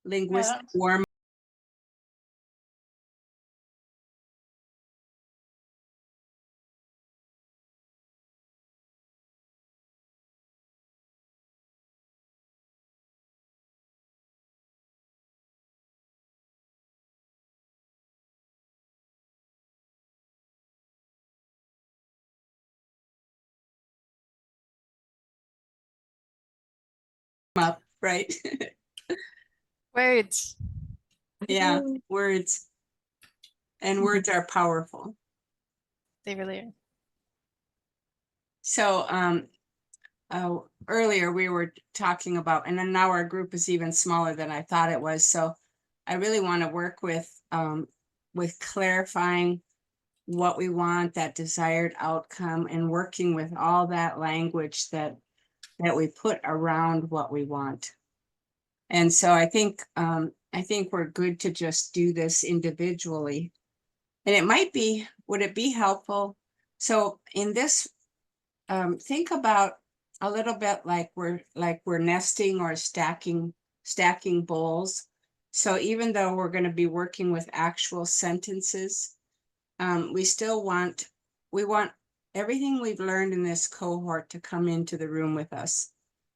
linguistic warm up, right? Words. Yeah, words. And words are powerful. They really are. So earlier we were talking about, and then now our group is even smaller than I thought it was. So I really want to work with clarifying what we want, that desired outcome, and working with all that language that we put around what we want. And so I think we're good to just do this individually. And it might be, would it be helpful? So in this, think about a little bit like we're nesting or stacking bowls. So even though we're going to be working with actual sentences, we still want everything we've learned in this cohort to come into the room with us.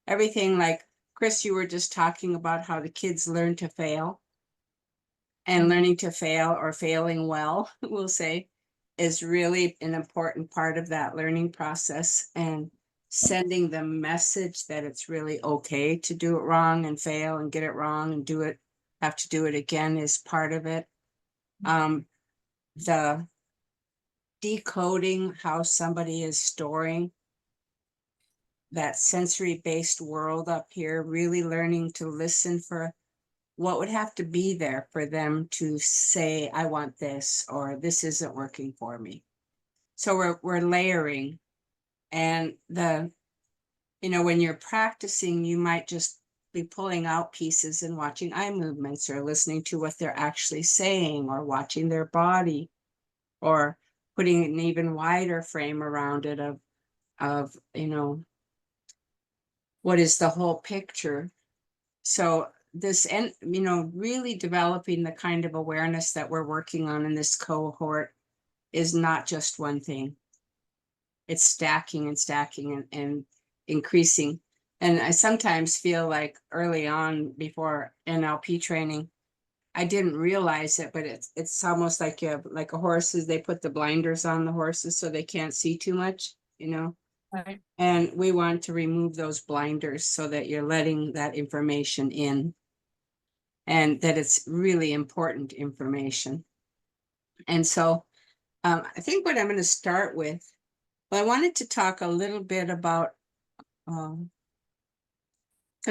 Everything, like Chris, you were just talking about how the kids learn to fail, and learning to fail, or failing well, we'll say, is really an important part of that learning process, and sending the message that it's really okay to do it wrong and fail and get it wrong and have to do it again is part of it. The decoding how somebody is storing that sensory-based world up here, really learning to listen for what would have to be there for them to say, I want this, or this isn't working for me. So we're layering. And when you're practicing, you might just be pulling out pieces and watching eye movements, or listening to what they're actually saying, or watching their body, or putting an even wider frame around it of what is the whole picture. So this, and really developing the kind of awareness that we're working on in this cohort is not just one thing. It's stacking and stacking and increasing. And I sometimes feel like early on, before NLP training, I didn't realize it, but it's almost like you have, like a horses, they put the blinders on the horses so they can't see too much, Right. and we want to remove those blinders so that you're letting that information in, and that it's really important information. And so I think what I'm going to start with, well, I wanted to talk a little bit about, because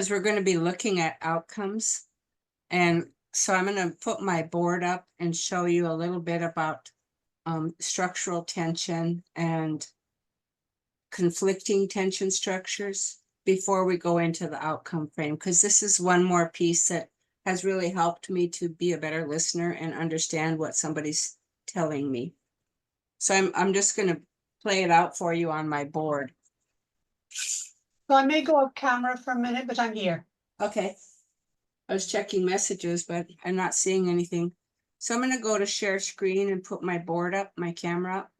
we're going to be looking at outcomes. And so I'm going to put my board up and show you a little bit about structural tension and conflicting tension structures before we go into the outcome frame, because this is one more piece that has really helped me to be a better listener and understand what somebody's telling me. So I'm just going to play it out for you on my board. So I may go off camera for a minute, but I'm here. Okay. I was checking messages, but I'm not seeing anything. So I'm going to go to share screen and put my board up, my camera up.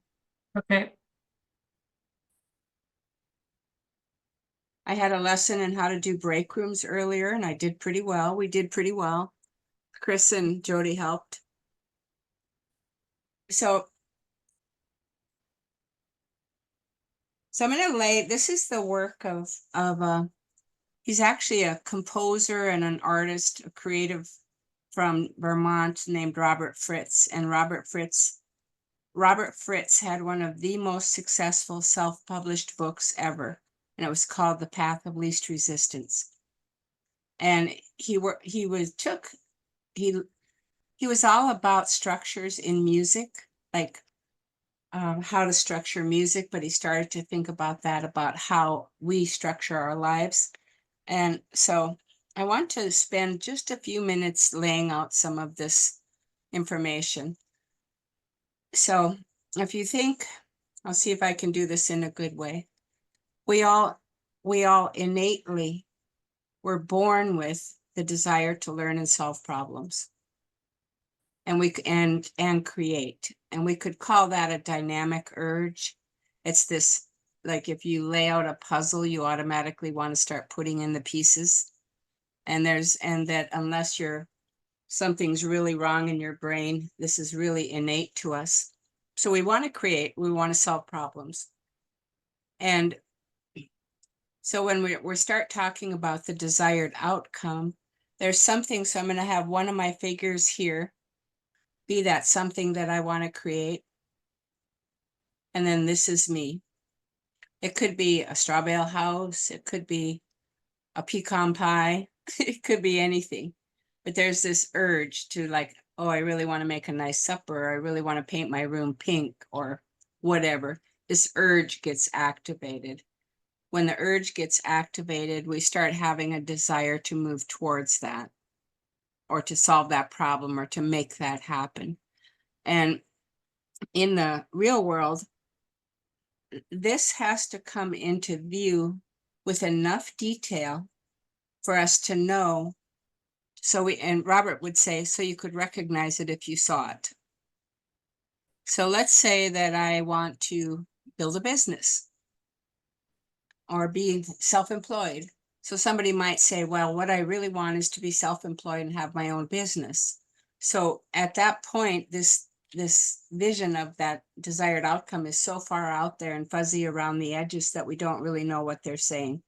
Okay. I had a lesson in how to do break rooms earlier, and I did pretty well. We did pretty well. Chris and Jody helped. So I'm going to lay, this is the work of he's actually a composer and an artist, a creative from Vermont named Robert Fritz. And Robert Fritz had one of the most successful self-published books ever, and it was called The Path of Least Resistance. And he was all about structures in music, like how to structure music, but he started to think about how we structure our lives. And so I want to spend just a few minutes laying out some of this information. So if you think, I'll see if I can do this in a good way. We all innately were born with the desire to learn and solve problems. And and create. And we could call that a dynamic urge. It's this, like if you lay out a puzzle, you automatically want to start putting in the pieces. And that unless something's really wrong in your brain, this is really innate to us. So we want to create, we want to solve problems. And so when we start talking about the desired outcome, there's something, so I'm going to have one of my figures here be that something that I want to create. And then this is me. It could be a straw bale house. It could be a pecan pie. It could be anything. But there's this urge to like, oh, I really want to make a nice supper. Or I really want to paint my room pink or whatever. This urge gets activated. When the urge gets activated, we start having a desire to move towards that or to solve that problem or to make that happen. And in the real world, this has to come into view with enough detail for us to know. So and Robert would say, so you could recognize it if you saw it. So let's say that I want to build a business or be self-employed. So somebody might say, well, what I really want is to be self-employed and have my own business. So at that point, this vision of that desired outcome is so far out there and fuzzy around the edges that we don't really know what they're saying.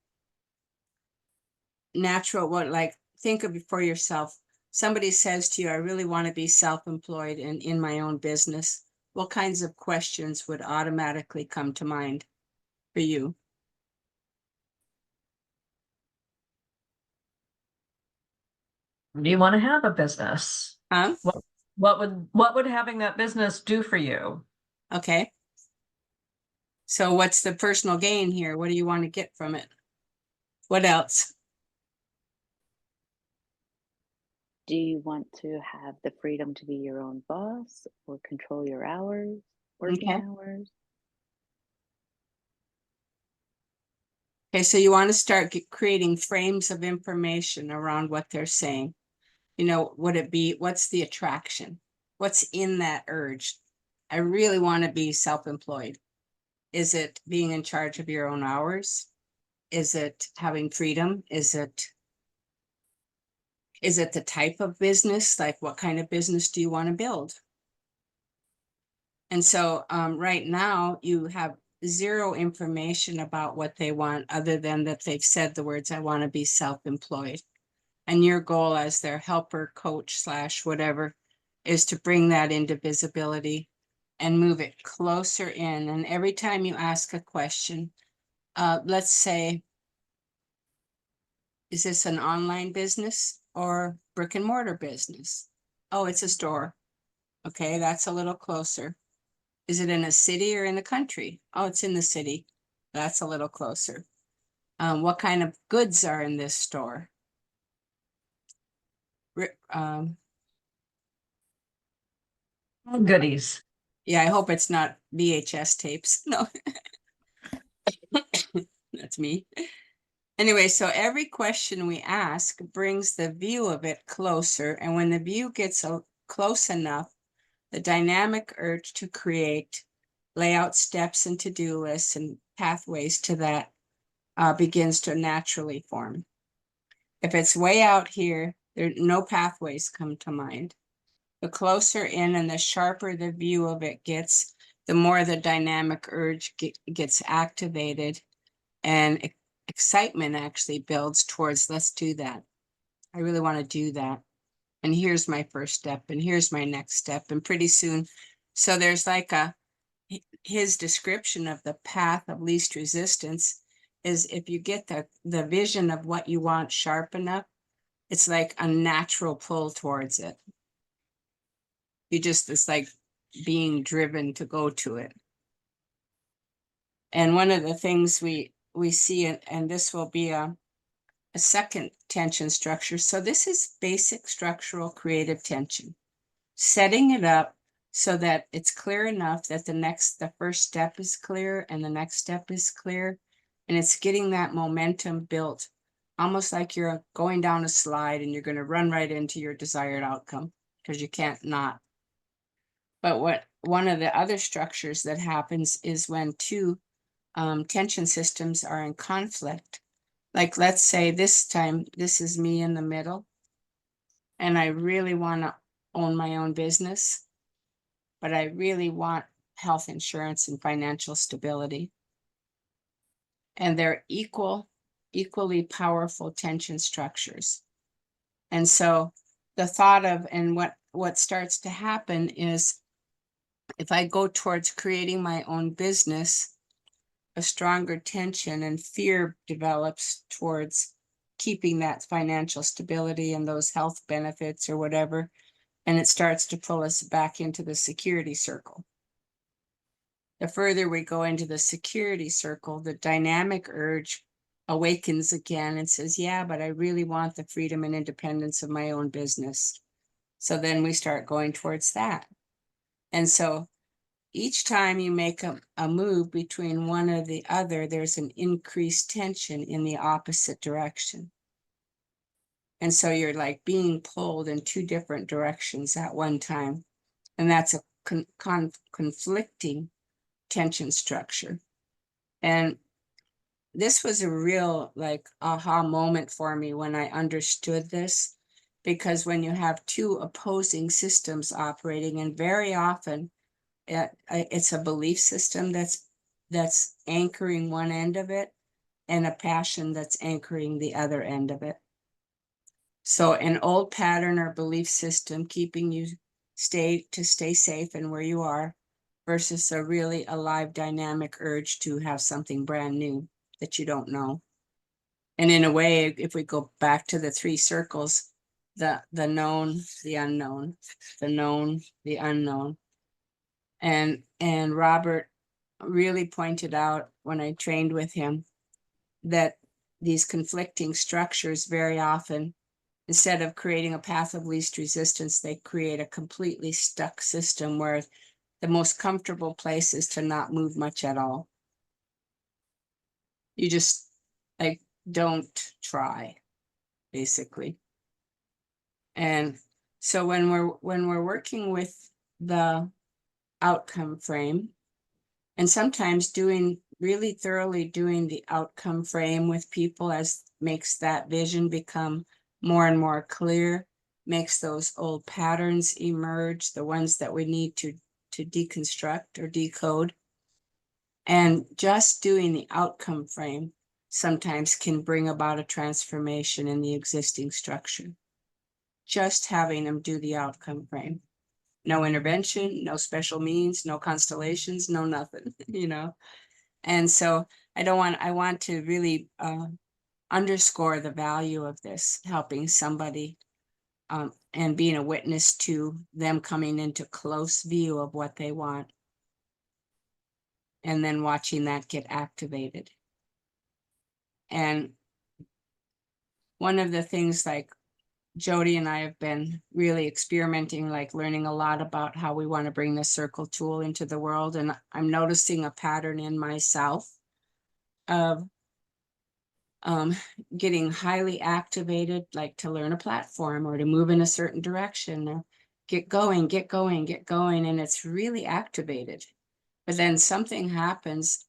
Think of it for yourself. Somebody says to you, I really want to be self-employed and in my own business. What kinds of questions would automatically come to mind for you? Do you want to have a business? Huh? What would having that business do for you? Okay. So what's the personal gain here? What do you want to get from it? What else? Do you want to have the freedom to be your own boss or control your hours, working Okay. hours? Okay, so you want to start creating frames of information around what they're saying. You know, what's the attraction? What's in that urge? I really want to be self-employed. Is it being in charge of your own hours? Is it having freedom? Is it the type of business? Like what kind of business do you want to build? And so right now you have zero information about what they want other than that they've said the words, I want to be self-employed. And your goal as their helper, coach / whatever is to bring that into visibility and move it closer in. And every time you ask a question, let's say, is this an online business or brick and mortar business? Oh, it's a store. Okay, that's a little closer. Is it in a city or in the country? Oh, it's in the city. That's a little closer. What kind of goods are in this store? Goodies. Yeah, I hope it's not VHS tapes. No, that's me. Anyway, so every question we ask brings the view of it closer. And when the view gets close enough, the dynamic urge to create, lay out steps and to-do lists and pathways to that begins to naturally form. If it's way out here, no pathways come to mind. The closer in and the sharper the view of it gets, the more the dynamic urge gets activated and excitement actually builds towards, let's do that. I really want to do that. And here's my first step and here's my next step. And pretty soon, so there's like his description of the path of least resistance is if you get the vision of what you want sharp enough, it's like a natural pull towards it. It's like being driven to go to it. And one of the things we see, and this will be a second tension structure. So this is basic structural creative tension, setting it up so that it's clear enough that the first step is clear and the next step is clear. And it's getting that momentum built almost like you're going down a slide and you're going to run right into your desired outcome because you can't not. But one of the other structures that happens is when two tension systems are in conflict. Like, let's say this time, this is me in the middle, and I really want to own my own business, but I really want health insurance and financial stability. And they're equally powerful tension structures. And so the thought of, and what starts to happen is, if I go towards creating my own business, a stronger tension and fear develops towards keeping that financial stability and those health benefits or whatever. And it starts to pull us back into the security circle. The further we go into the security circle, the dynamic urge awakens again and says, yeah, but I really want the freedom and independence of my own business. So then we start going towards that. And so each time you make a move between one or the other, there's an increased tension in the opposite direction. And so you're like being pulled in two different directions at one time. And that's a conflicting tension structure. And this was a real like aha moment for me when I understood this, because when you have two opposing systems operating, and very often it's a belief system that's anchoring one end of it, and a passion that's anchoring the other end of it. So an old pattern or belief system keeping you stay safe and where you are, versus a really alive dynamic urge to have something brand new that you don't know. And in a way, if we go back to the three circles, the known, the unknown, the known, the unknown. And Robert really pointed out when I trained with him that these conflicting structures very often, instead of creating a path of least resistance, they create a completely stuck system where the most comfortable place is to not move much at all. You just like don't try, basically. And so when we're working with the outcome frame, and sometimes really thoroughly doing the outcome frame with people as makes that vision become more and more clear, makes those old patterns emerge, the ones that we need to deconstruct or decode. And just doing the outcome frame sometimes can bring about a transformation in the existing structure. Just having them do the outcome frame. No intervention, no special means, no constellations, no nothing, you know? And so I want to really underscore the value of this, helping somebody and being a witness to them coming into close view of what they want. And then watching that get activated. And one of the things, like Jody and I have been really experimenting, like learning a lot about how we want to bring the circle tool into the world. And I'm noticing a pattern in myself of getting highly activated, like to learn a platform or to move in a certain direction, or get going. And it's really activated. But then something happens.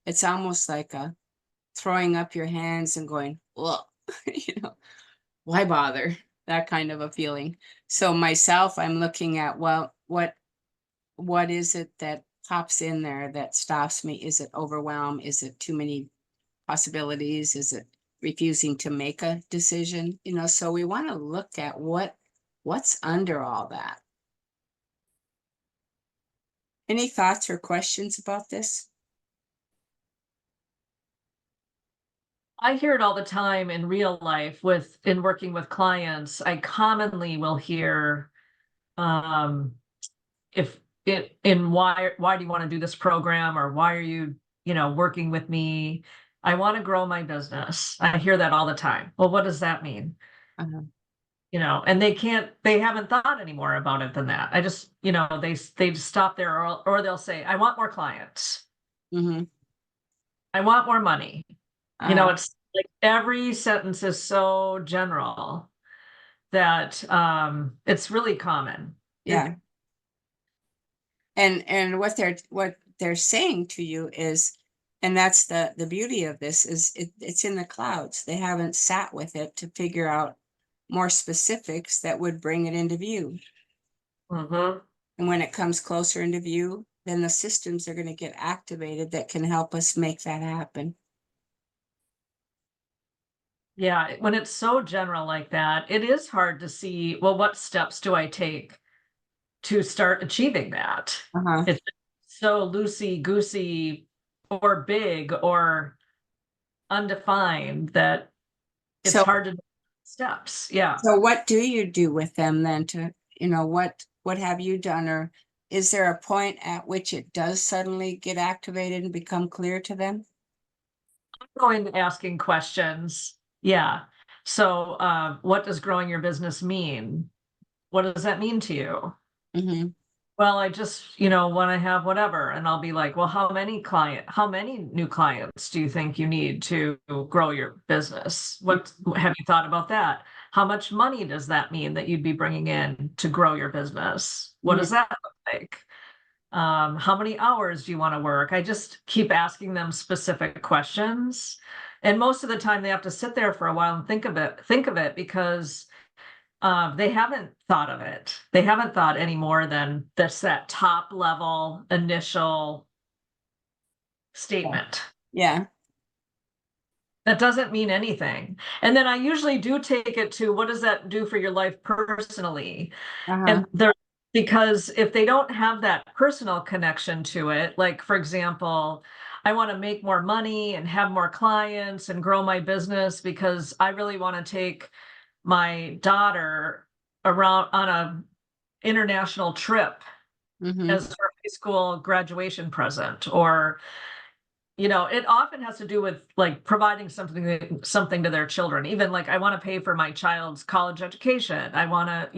It's almost like a throwing up your hands and going, well, you know, why bother? That kind of a feeling. So myself, I'm looking at, well, what is it that pops in there that stops me? Is it overwhelm? Is it too many possibilities? Is it refusing to make a decision? You know, so we want to look at what's under all that. Any thoughts or questions about this? I hear it all the time in real life in working with clients. I commonly will hear, if it in why do you want to do this program, or why are you, working with me? I want to grow my business. I hear that all the time. Well, what does that mean? Uh-huh. And they haven't thought any more about it than that. I just, they stop there, or they'll say, I want more clients. Mm-hmm. I want more money. Uh-huh. It's Like every sentence is so general that it's really common. Yeah. And what they're saying to you is, and that's the beauty of this, is it's in the clouds. They haven't sat with it to figure out more specifics that would bring it into view. Mhm. And when it comes closer into view, then the systems are going to get activated that can help us make that happen. Yeah, when it's so general like that, it is hard to see, well, what steps do I take to start achieving that? Uh-huh. It's so loosey goosey or big or undefined that it's So, hard to steps. Yeah. so what do you do with them then to, what have you done? Or is there a point at which it does suddenly get activated and become clear to them? Going and asking questions. Yeah. So, what does growing your business mean? What does that mean to you? Mm-hmm. Well, I just, want to have whatever. And I'll be like, well, how many new clients do you think you need to grow your business? What have you thought about that? How much money does that mean that you'd be bringing in to grow your business? What does that look like? How many hours do you want to work? I just keep asking them specific questions. And most of the time they have to sit there for a while and think of it because they haven't thought of it. They haven't thought any more than that top level initial statement. Yeah. That doesn't mean anything. And then I usually do take it to, what does that do for your life personally? Uh-huh. And because if they don't have that personal connection to it, like for example, I want to make more money and have more clients and grow my business because I really want to take my daughter around on a international trip Mm-hmm. as her high school graduation present, or it often has to do with like providing something to their children. Even like I want to pay for my child's college education. I want to,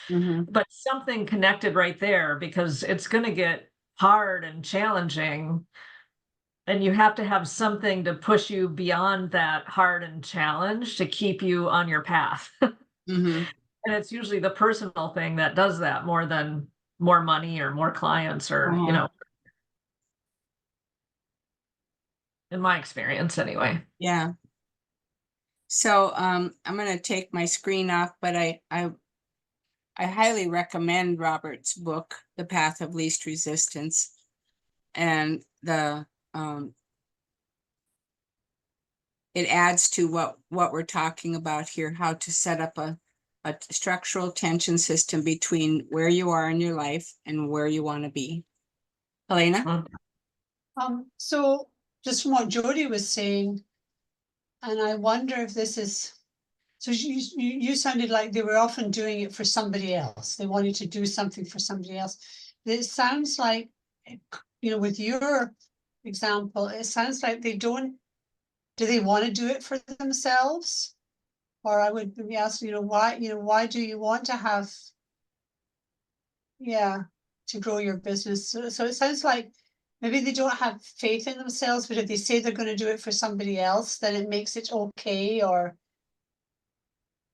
Mm-hmm. but something connected right there, because it's going to get hard and challenging, and you have to have something to push you beyond that hard and challenge to keep you on your path. Mm-hmm. And it's usually the personal thing that does that more than more money or more clients, or Uh-huh. in my experience anyway. Yeah. So I'm going to take my screen off, but I highly recommend Robert's book, The Path of Least Resistance, and it adds to what we're talking about here, how to set up a structural tension system between where you are in your life and where you want to be. Helena? So just from what Jody was saying, and I wonder if this is, so you sounded like they were often doing it for somebody else. They wanted to do something for somebody else. It sounds like, with your example, it sounds like do they want to do it for themselves? Or I would be asking, why do you want to have, to grow your business? So it sounds like maybe they don't have faith in themselves, but if they say they're going to do it for somebody else, then it makes it okay. Or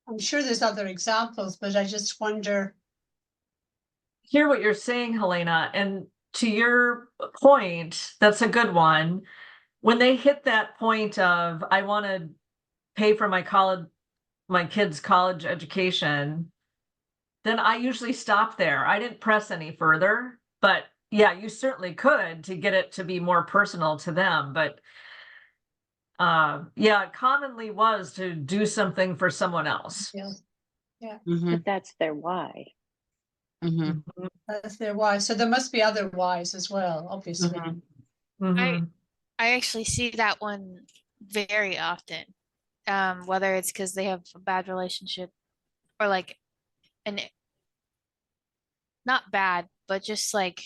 I'm sure there's other examples, but I just wonder. Hear what you're saying, Helena, and to your point, that's a good one. When they hit that point of, I want to pay for my kids' college education, then I usually stop there. I didn't press any further, but yeah, you certainly could to get it to be more personal to them. But yeah, it commonly was to do something for someone else. Yeah, Mm-hmm. But that's their why. Mm-hmm. that's their why. So there must be other whys as well, obviously. Mm-hmm. Mhm. I actually see that one very often. Whether it's because they have a bad relationship or like an not bad, but just like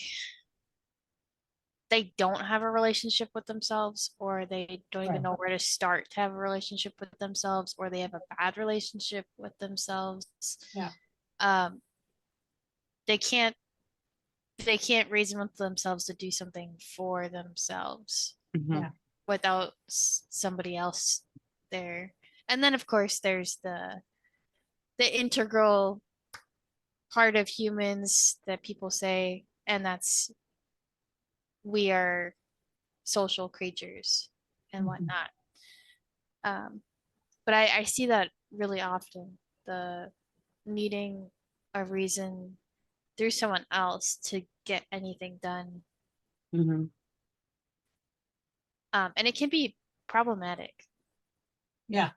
they don't have a relationship with themselves, or they don't even Right. know where to start to have a relationship with themselves, or they have a bad relationship with themselves. Yeah. They can't reason with themselves to do something for themselves Mm-hmm. Yeah. without somebody else there. And then of course there's the integral part of humans that people say, and that's we are social creatures and Mhm. whatnot. But I see that really often, the needing a reason through someone else to get anything done. Mhm. And it can be problematic. Yeah,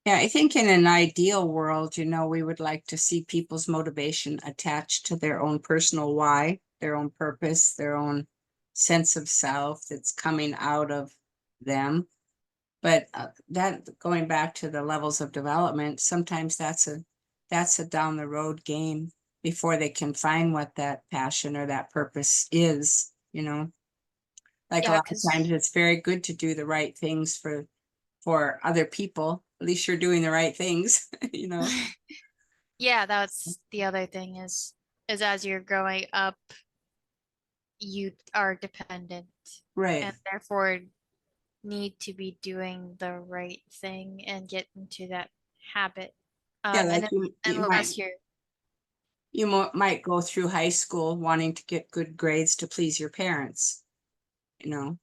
Yeah, I think in an ideal world, we would like to see people's motivation attached to their own personal why, their own purpose, their own sense of self that's coming out of them. But that going back to the levels of development, sometimes that's a down the road game before they can find what that passion or that purpose is, Like a Yeah, lot of because times it's very good to do the right things for other people. At least you're doing the right things, yeah, that's the other thing is as you're growing up, you are dependent Right. and therefore need to be doing the right thing and get into that habit. Yeah, And like you unless you're might go through high school wanting to get good grades to please your parents, you know.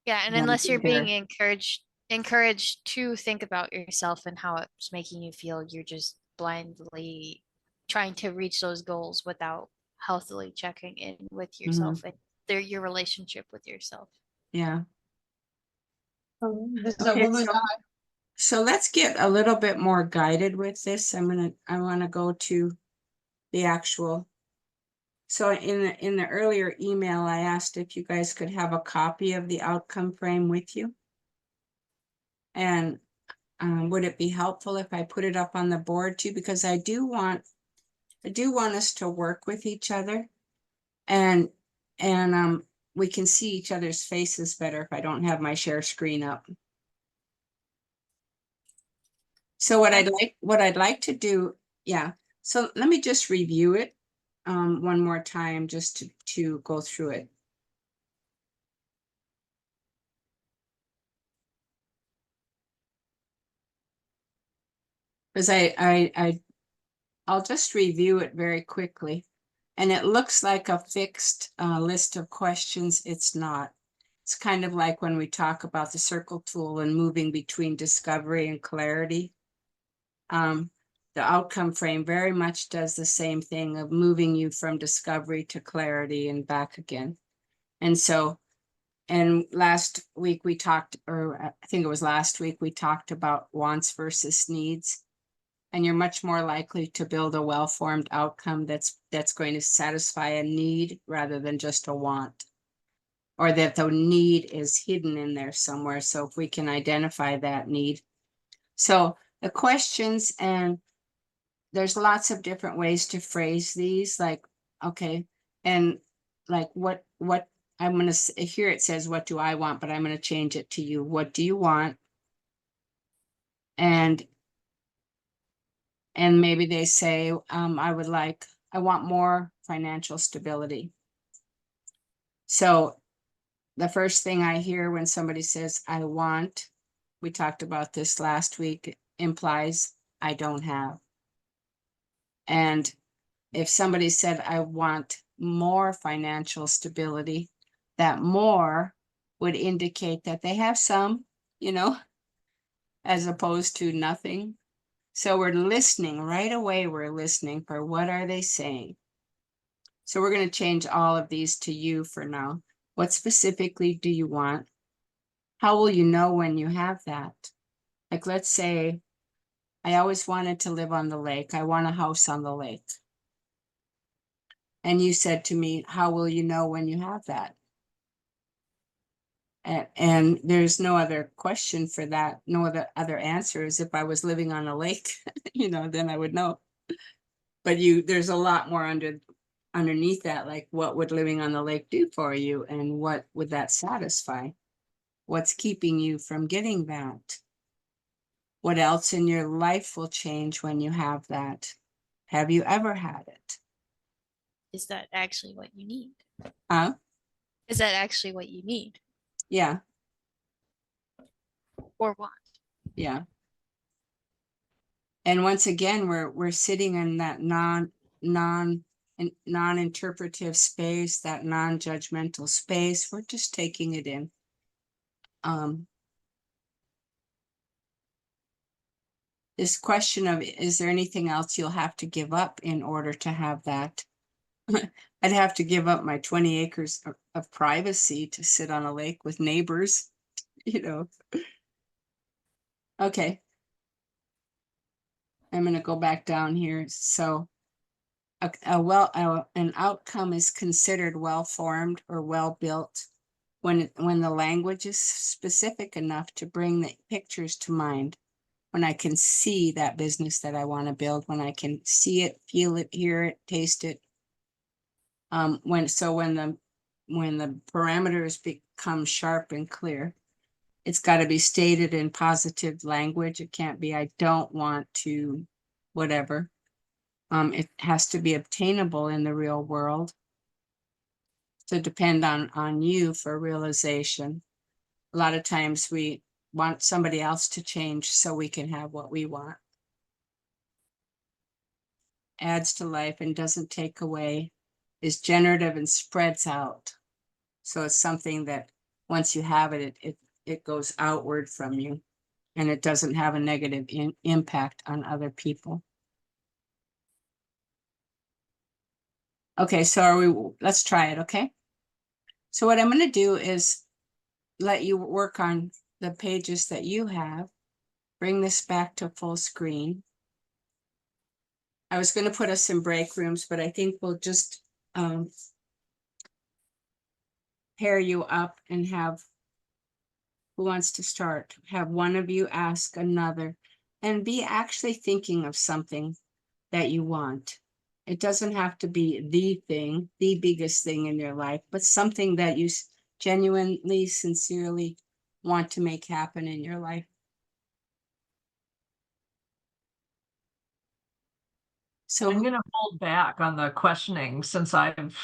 yeah, and want unless to you're be there. being encouraged to think about yourself and how it's making you feel, you're just blindly trying to reach those goals without healthily checking in with yourself and your relationship with yourself. Yeah. there's a Okay, woman, so let's get a little bit more guided with this. I want to go to the actual. So in the earlier email, I asked if you guys could have a copy of the outcome frame with you. And would it be helpful if I put it up on the board too? Because I do want us to work with each other, and we can see each other's faces better if I don't have my share screen up. So what I'd like to do, yeah. So let me just review it one more time just to go through it. Because I'll just review it very quickly. And it looks like a fixed list of questions. It's not. It's kind of like when we talk about the circle tool and moving between discovery and clarity. The outcome frame very much does the same thing of moving you from discovery to clarity and back again. And so, and last week we talked, or I think it was last week, we talked about wants versus needs. And you're much more likely to build a well-formed outcome that's going to satisfy a need rather than just a want, or that the need is hidden in there somewhere. So if we can identify that need. So the questions, and there's lots of different ways to phrase these, like, okay, and like what I'm going to, here it says, what do I want? But I'm going to change it to you. What do you want? And maybe they say, I want more financial stability. So the first thing I hear when somebody says, I want, we talked about this last week, implies I don't have. And if somebody said, I want more financial stability, that more would indicate that they have some, as opposed to nothing. So we're listening right away. We're listening for what are they saying? So we're going to change all of these to you for now. What specifically do you want? How will you know when you have that? Like, let's say, I always wanted to live on the lake. I want a house on the lake. And you said to me, how will you know when you have that? And there's no other question for that. No other answers. If I was living on a lake, then I would know. But there's a lot more underneath that, like what would living on the lake do for you, and what would that satisfy? What's keeping you from getting that? What else in your life will change when you have that? Have you ever had it? Is that actually what you need? Huh? Is that actually what you need Yeah. or want? Yeah. And once again, we're sitting in that non-interpretive space, that non-judgmental space. We're just taking it in. This question of, is there anything else you'll have to give up in order to have that? I'd have to give up my 20 acres of privacy to sit on a lake with neighbors, you know. Okay. I'm going to go back down here. So an outcome is considered well-formed or well-built when the language is specific enough to bring the pictures to mind. When I can see that business that I want to build, when I can see it, feel it, hear it, taste it. When the parameters become sharp and clear, it's got to be stated in positive language. It can't be, I don't want to, whatever. It has to be obtainable in the real world. To depend on you for realization. A lot of times we want somebody else to change so we can have what we want. Adds to life and doesn't take away, is generative and spreads out. So it's something that once you have it, it goes outward from you, and it doesn't have a negative impact on other people. Okay, so let's try it, okay? So what I'm going to do is let you work on the pages that you have. Bring this back to full screen. I was going to put us in break rooms, but I think we'll just pair you up and have, who wants to start? Have one of you ask another and be actually thinking of something that you want. It doesn't have to be the thing, the biggest thing in your life, but something that you genuinely, sincerely want to make happen in your life. So I'm going to hold back on the questioning since I've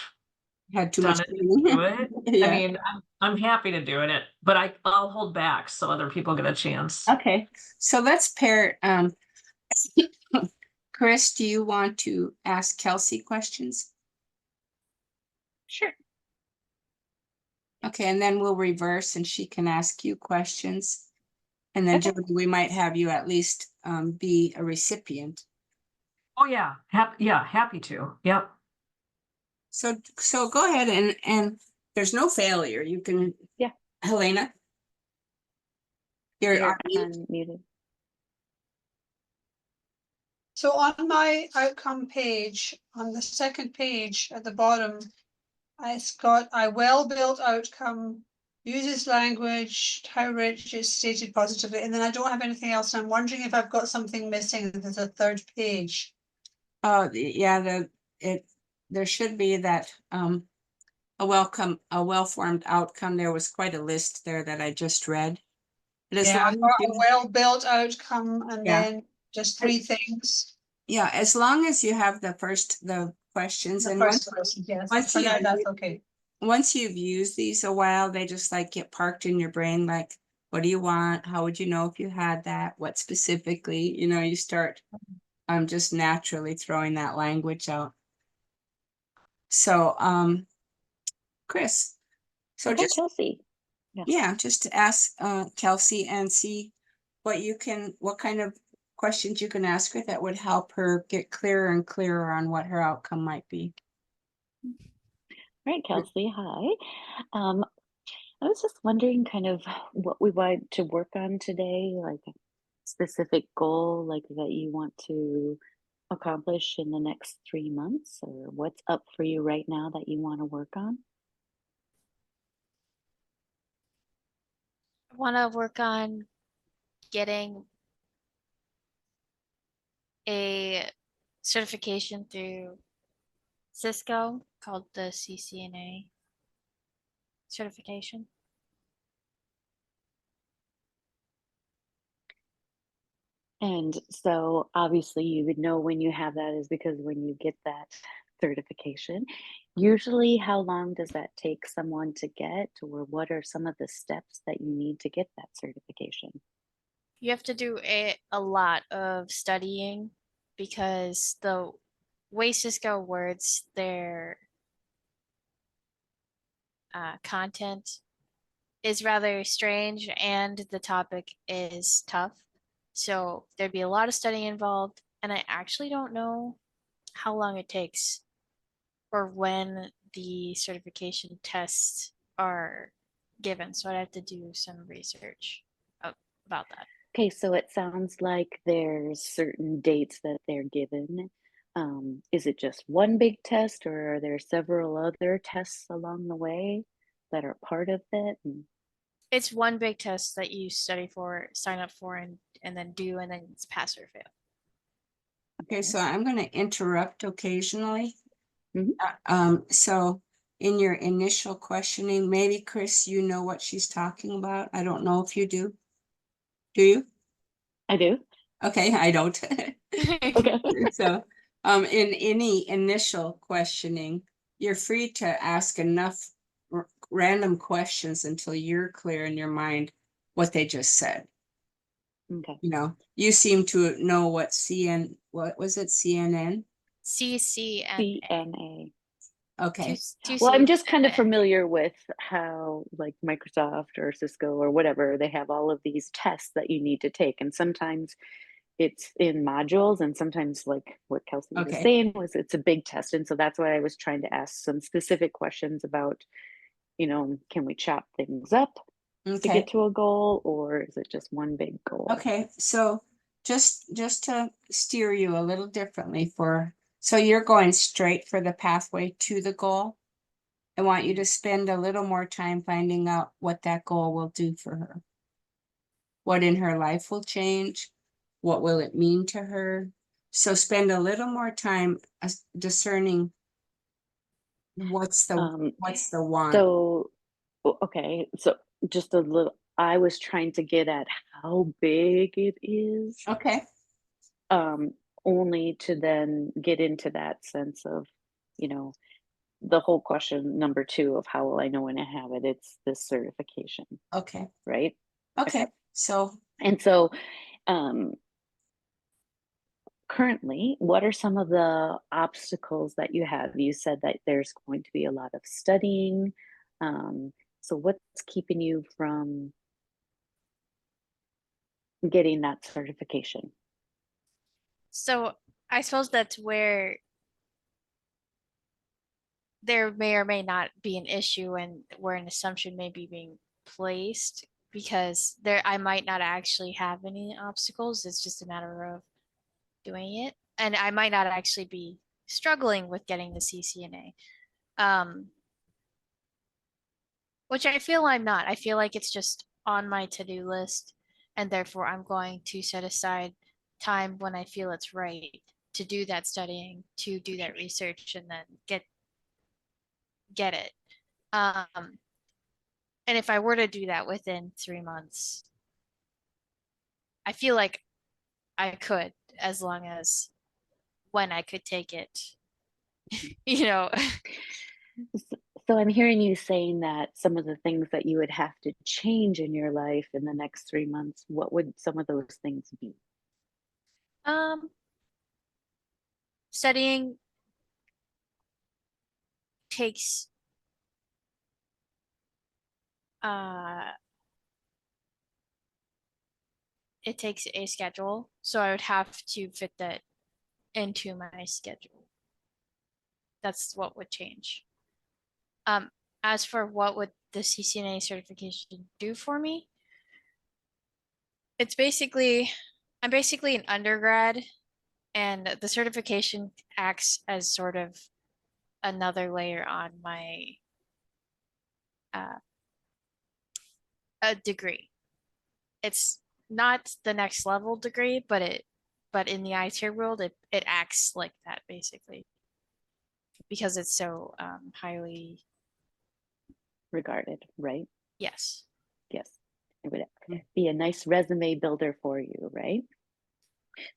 had too done much it to do it. yeah. I mean, I'm happy to do it, but I'll hold back so other people get a chance. Okay, so let's pair. Chris, do you want to ask Kelsey questions? Sure. Okay, and then we'll reverse and she can ask you questions. And then Okay. Jody, we might have you at least be a recipient. Oh yeah, happy to. Yep. So go ahead and there's no failure. You can, Yeah. Helena. You're You're on mute. unmuted. So on my outcome page, on the second page at the bottom, it's got a well-built outcome, uses language, how rich is stated positively, and then I don't have anything else. I'm wondering if I've got something missing. There's a third page. Yeah, there should be that a well-formed outcome. There was quite a list there that I just read. But as Yeah, long I've got as a well-built outcome and Yeah. then just 3 things. yeah, as long as you have the questions The and first person, yes. For now, that's okay. once you've used these a while, they just like get parked in your brain. Like, what do you want? How would you know if you had that? What specifically? You start just naturally throwing that language out. So, Chris, so Okay, just Kelsey. just to ask Kelsey and see what kind of questions you can ask her that would help her get clearer and clearer on what her outcome might be. All right, Kelsey, hi. I was just wondering kind of what we want to work on today, like a specific goal like that you want to accomplish in the next 3 months, or what's up for you right now that you want to work on? I want to work on getting a certification through Cisco called the CCNA certification. And so obviously you would know when you have that is because when you get that certification, usually how long does that take someone to get, or what are some of the steps that you need to get that certification? You have to do a lot of studying because the way Cisco words their content is rather strange and the topic is tough. So there'd be a lot of studying involved, and I actually don't know how long it takes or when the certification tests are given. So I'd have to do some research about that. Okay, so it sounds like there's certain dates that they're given. Is it just one big test, or are there several other tests along the way that are part of it? It's one big test that you study for, sign up for, and then do, and then it's pass or fail. Okay, so I'm going to interrupt occasionally. Mhm. So in your initial questioning, maybe Chris, you know what she's talking about. I don't know if you do. Do you? I do. Okay, I don't. Okay. So, in any initial questioning, you're free to ask enough random questions until you're clear in your mind what they just said. Okay. You know, you seem to know what what was it, CNN? CCNA. CNA. Okay, Well, I'm just C's kind of and familiar with how, like Microsoft or Cisco or whatever, they have all of these tests that you need to take. And sometimes it's in modules, and sometimes, like what Kelsey was okay, saying, was it's a big test. And so that's why I was trying to ask some specific questions about, can we chop things up to okay, get to a goal, or is it just one big goal? okay. So just to steer you a little differently so you're going straight for the pathway to the goal. I want you to spend a little more time finding out what that goal will do for her. What in her life will change? What will it mean to her? So spend a little more time discerning what's the want. So, okay, so just a little, I was trying to get at how big it is, Okay, only to then get into that sense of, the whole question number 2 of how will I know when I have it? It's this certification, okay, right? okay. So And so, um, currently, what are some of the obstacles that you have? You said that there's going to be a lot of studying. So what's keeping you from getting that certification? So I suppose that's where there may or may not be an issue and where an assumption may be being placed because I might not actually have any obstacles. It's just a matter of doing it. And I might not actually be struggling with getting the CCNA. Which I feel I'm not. I feel like it's just on my to-do list, and therefore I'm going to set aside time when I feel it's right to do that studying, to do that research, and then get it. And if I were to do that within 3 months, I feel like I could, as long as when I could take it, you know. So I'm hearing you saying that some of the things that you would have to change in your life in the next 3 months, what would some of those things be? Studying takes uh it takes a schedule, so I would have to fit that into my schedule. That's what would change. As for what would the CCNA certification do for me, I'm basically an undergrad, and the certification acts as sort of another layer on my a degree. It's not the next level degree, but in the IT world, it acts like that basically because it's so highly. Regarded, right? Yes. Yes. It would be a nice resume builder for you, right?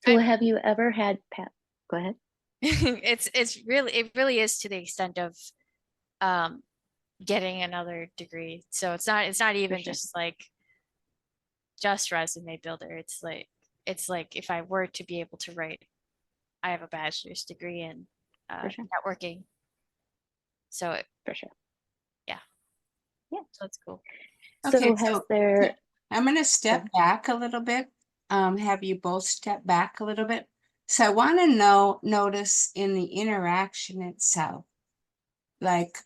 So have you ever had go ahead. It really is to the extent of getting another degree. So it's not even sure. just like just resume builder. It's like if I were to be able to write, I have a bachelor's degree in For sure. networking. So For sure. so it's cool. Okay, So has so there, I'm gonna step back a little bit, have you both step back a little bit. So I want to notice in the interaction itself, like,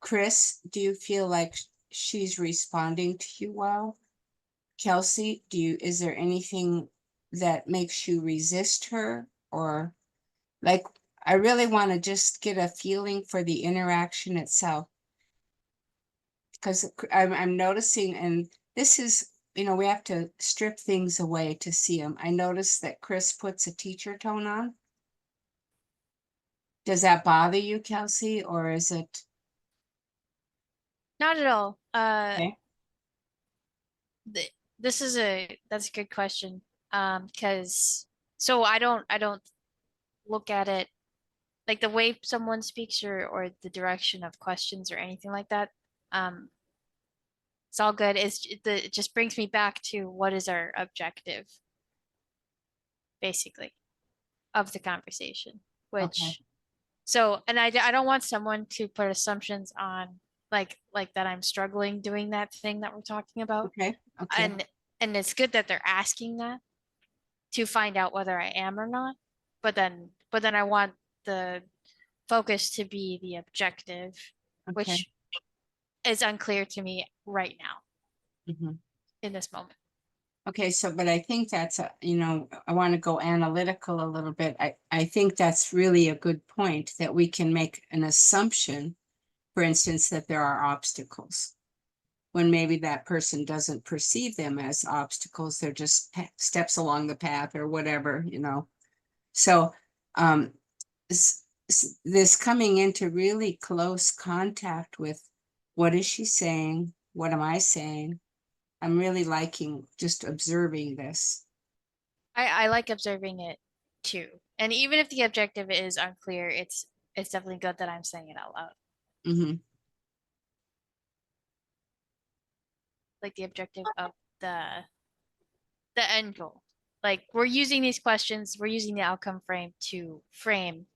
Chris, do you feel like she's responding to you well? Kelsey, is there anything that makes you resist her? Or like, I really want to just get a feeling for the interaction itself. Because I'm noticing, and this is, we have to strip things away to see them. I noticed that Chris puts a teacher tone on. Does that bother you, Kelsey, or is it? Not at all. Okay. This is that's a good question. Because so I don't look at it like the way someone speaks or the direction of questions or anything like that. It's all good. It just brings me back to what is our objective, basically, of the conversation. Which so and I don't want someone to put assumptions on like that I'm struggling doing that thing that we're talking about. Okay, okay, And it's good that they're asking that to find out whether I am or not. But then I want the focus to be the objective, okay. which is unclear to me right now Mhm. in this moment. Okay, so, but I think that's, I want to go analytical a little bit. I think that's really a good point, that we can make an assumption, for instance, that there are obstacles. When maybe that person doesn't perceive them as obstacles, they're just steps along the path or whatever, So, this coming into really close contact with, what is she saying? What am I saying? I'm really liking just observing this. I like observing it too. And even if the objective is unclear, it's definitely good that I'm saying it out loud. Hmm. Like the objective of the end goal. Like we're using these questions, we're using the outcome frame to frame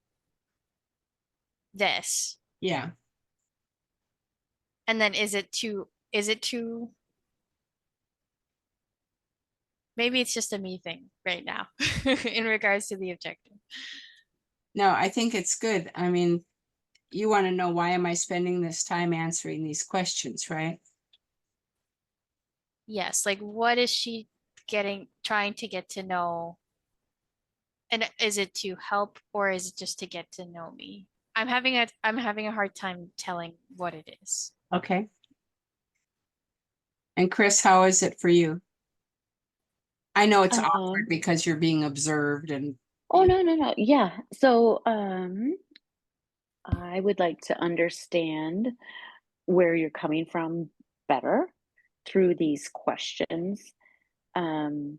this. Yeah. And then is it too maybe it's just a me thing right now in regards to the objective. No, I think it's good. I mean, you want to know, why am I spending this time answering these questions, right? Yes, like what is she trying to get to know? And is it to help or is it just to get to know me? I'm having a hard time telling what it is. Okay. And Chris, how is it for you? I know it's awkward because you're being observed and. oh, no. Yeah. So, I would like to understand where you're coming from better through these questions. Um,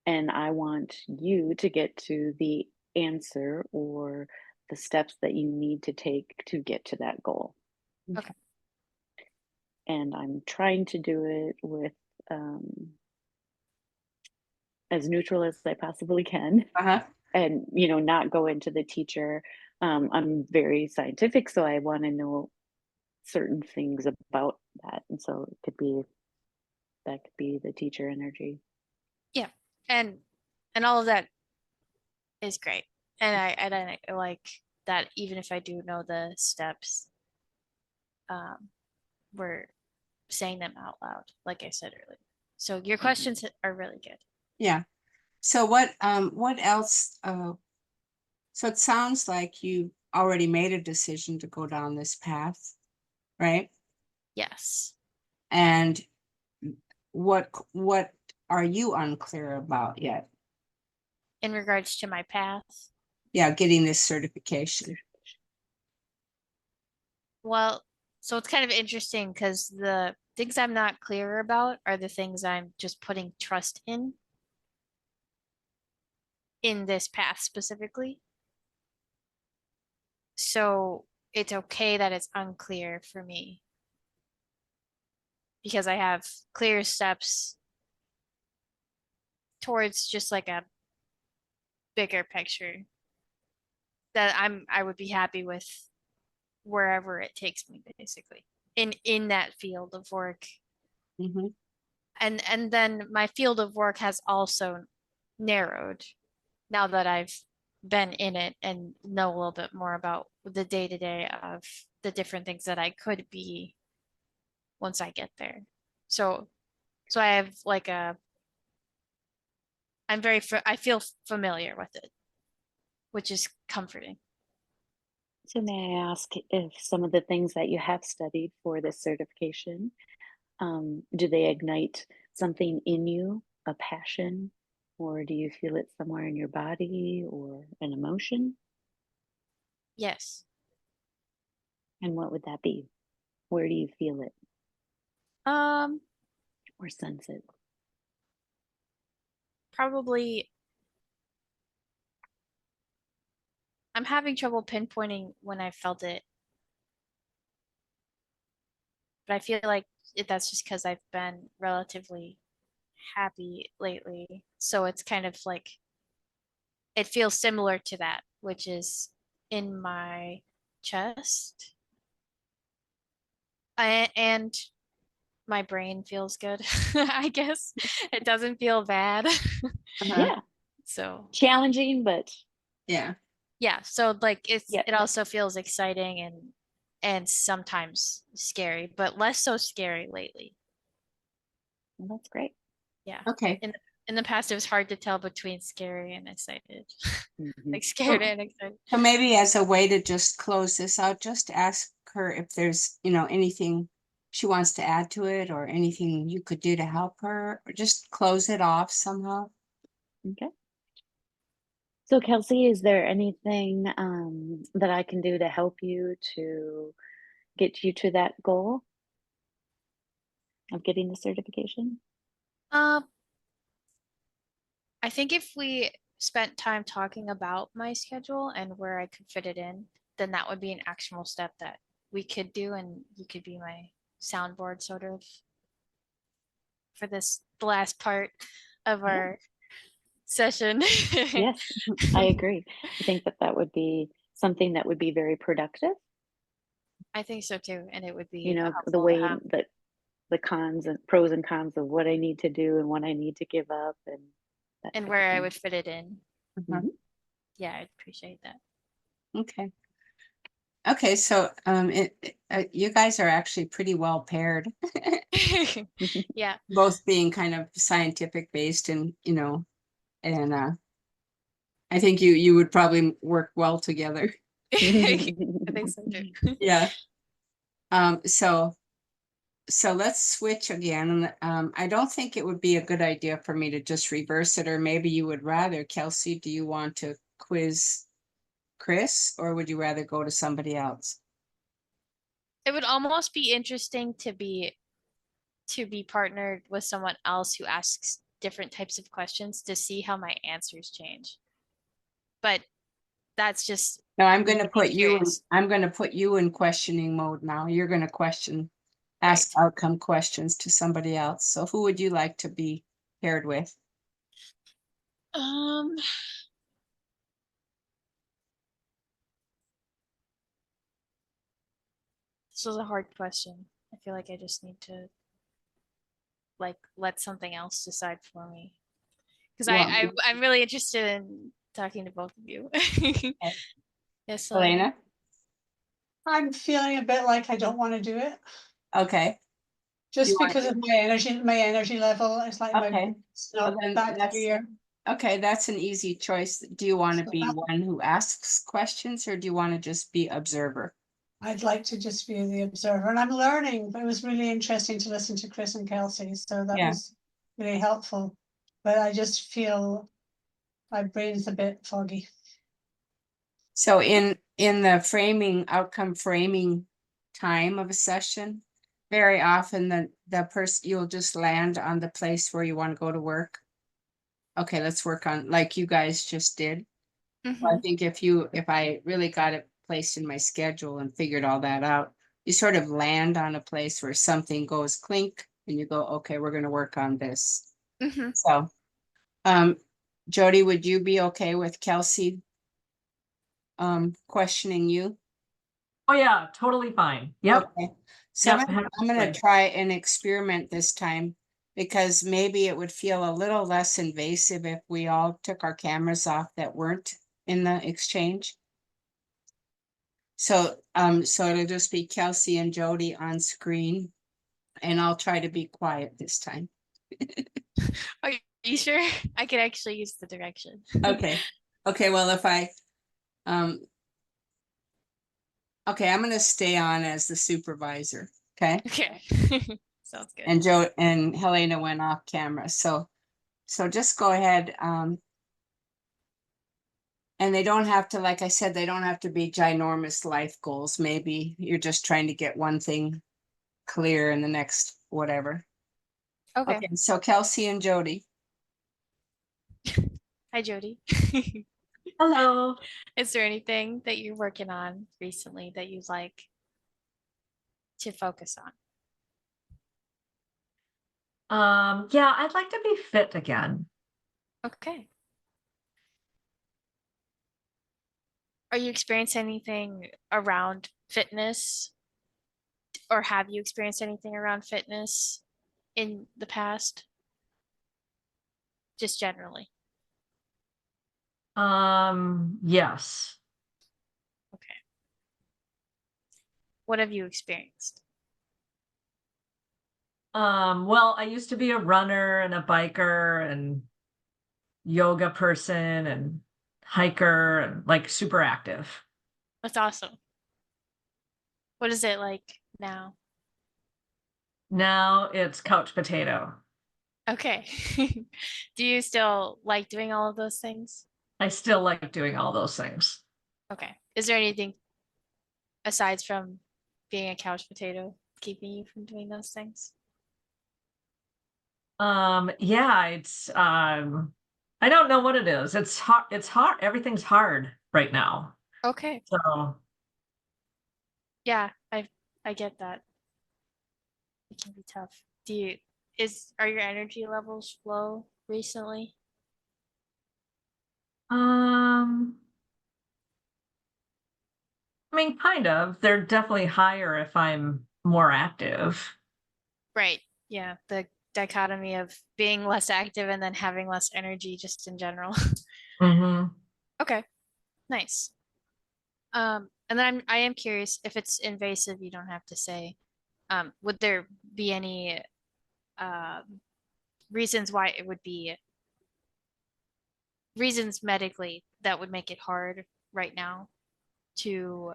and I want you to get to the answer or the steps that you need to take to get to that goal. Okay. And I'm trying to do it with as neutral as I possibly can, Uh-huh. and not go into the teacher. I'm very scientific, so I want to know certain things about that, and so that could be the teacher energy. Yeah. And all of that is great. And I like that even if I do know the steps, we're saying them out loud, like I said earlier. So your questions are really good. Yeah. So what else? So it sounds like you already made a decision to go down this path, right? Yes. And what are you unclear about yet? In regards to my path, Yeah, getting this certification. well, so it's kind of interesting because the things I'm not clear about are the things I'm just putting trust in this path specifically. So it's okay that it's unclear for me because I have clear steps towards just like a bigger picture that I would be happy with wherever it takes me, basically in that field of work. Mhm. And then my field of work has also narrowed now that I've been in it and know a little bit more about the day-to-day of the different things that I could be once I get there. So I have like I feel familiar with it, which is comforting. So may I ask if some of the things that you have studied for this certification, do they ignite something in you, a passion, or do you feel it somewhere in your body or an emotion? Yes. And what would that be? Where do you feel it Um, or sense it? Probably I'm having trouble pinpointing when I felt it, but I feel like that's just because I've been relatively happy lately. So it's kind of like it feels similar to that, which is in my chest. And my brain feels good. I guess it doesn't feel bad. Uh-huh. Yeah, So challenging, but Yeah. yeah, so like yeah, it also feels exciting and sometimes scary, but less so scary lately. well, that's great. Yeah. Okay. In the past it was hard to tell between scary and excited. Mhm. Like scared Oh. and excited. So maybe as a way to just close this out, just ask her if there's, anything she wants to add to it or anything you could do to help her, or just close it off somehow. Okay. So Kelsey, is there anything that I can do to help you to get you to that goal of getting the certification? Um, I think if we spent time talking about my schedule and where I could fit it in, then that would be an actionable step that we could do, and you could be my soundboard sort of for the last part of Yeah. our session. Yes, I agree. I think that that would be something that would be very productive. I think so too, and it would You be know, the helpful to way have, that the cons and pros and cons of what I need to do and what I need to give up and that and type of where I thing. would fit it in. Uh-huh. Mhm. Yeah, I'd appreciate that. Okay. Okay, so you guys are actually pretty well paired, Yeah. both being kind of scientific based and and I think you would probably work well together. I think so too. Yeah. So let's switch again. I don't think it would be a good idea for me to just reverse it, or maybe you would rather. Kelsey, do you want to quiz Chris, or would you rather go to somebody else? It would almost be interesting to be partnered with someone else who asks different types of questions to see how my answers change. But that's just No, I'm me going to being put you in. curious. I'm going to put you in questioning mode now. You're going to ask Right. outcome questions to somebody else. So who would you like to be paired with? Um, this was a hard question. I feel like I just need to like let something else decide for me. Because Well, I'm really interested in talking to both of you. Yes, Elena. Elena. I'm feeling a bit like I don't want to do it Okay. just You want because of my energy level. It's like Okay. it's Well, not then that that's clear. okay. That's an easy choice. Do you want to So be one who asks questions, or do you want to just be observer? I'd like to just be the observer, and I'm learning, but it was really interesting to listen to Chris and Kelsey, so that Yeah. was really helpful. But I just feel my brain's a bit foggy. So in the outcome framing time of a session, very often the person, you'll just land on the place where you want to go to work. Okay, let's work on, like you guys just did. I Mhm. think if I really got it placed in my schedule and figured all that out, you sort of land on a place where something goes clink and you go, okay, we're gonna work on this. Hmm. So, Jody, would you be okay with Kelsey questioning you? Oh, yeah, totally fine. Yep. Okay, so Yep, I'm gonna absolutely. try an experiment this time, because maybe it would feel a little less invasive if we all took our cameras off that weren't in the exchange. So, so it'll just be Kelsey and Jody on screen, and I'll try to be quiet this time. Are you sure? I could actually use the direction. Okay, okay, well, if I, okay, I'm gonna stay on as the supervisor, okay? Okay. Sounds good. And Joe and Helena went off camera, so just go ahead, and they don't have to, like I said, they don't have to be ginormous life goals. Maybe you're just trying to get one thing clear in the next whatever. Okay. Okay, so Kelsey and Jody. Hi, Jody. Hello. Is there anything that you're working on recently that you'd like to focus on? Yeah, I'd like to be fit again. Okay. Are you experiencing anything around fitness? Or have you experienced anything around fitness in the past? Just generally. Yes. Okay. What have you experienced? Well, I used to be a runner and a biker and yoga person and hiker and like super active. That's awesome. What is it like now? Now it's couch potato. Okay. Do you still like doing all of those things? I still like doing all those things. Okay. Is there anything aside from being a couch potato keeping you from doing those things? Yeah, it's I don't know what it is. It's hard. It's hard. Everything's hard right now. Okay. So Yeah, I get that. It can be tough. Are your energy levels low recently? um I mean kind of. They're definitely higher if I'm more active. Right. Yeah, the dichotomy of being less active and then having less energy just in general. Mm-hmm. Okay, nice. And then I am curious if it's invasive, you don't have to say. Would there be any reasons why it would be reasons medically that would make it hard right now to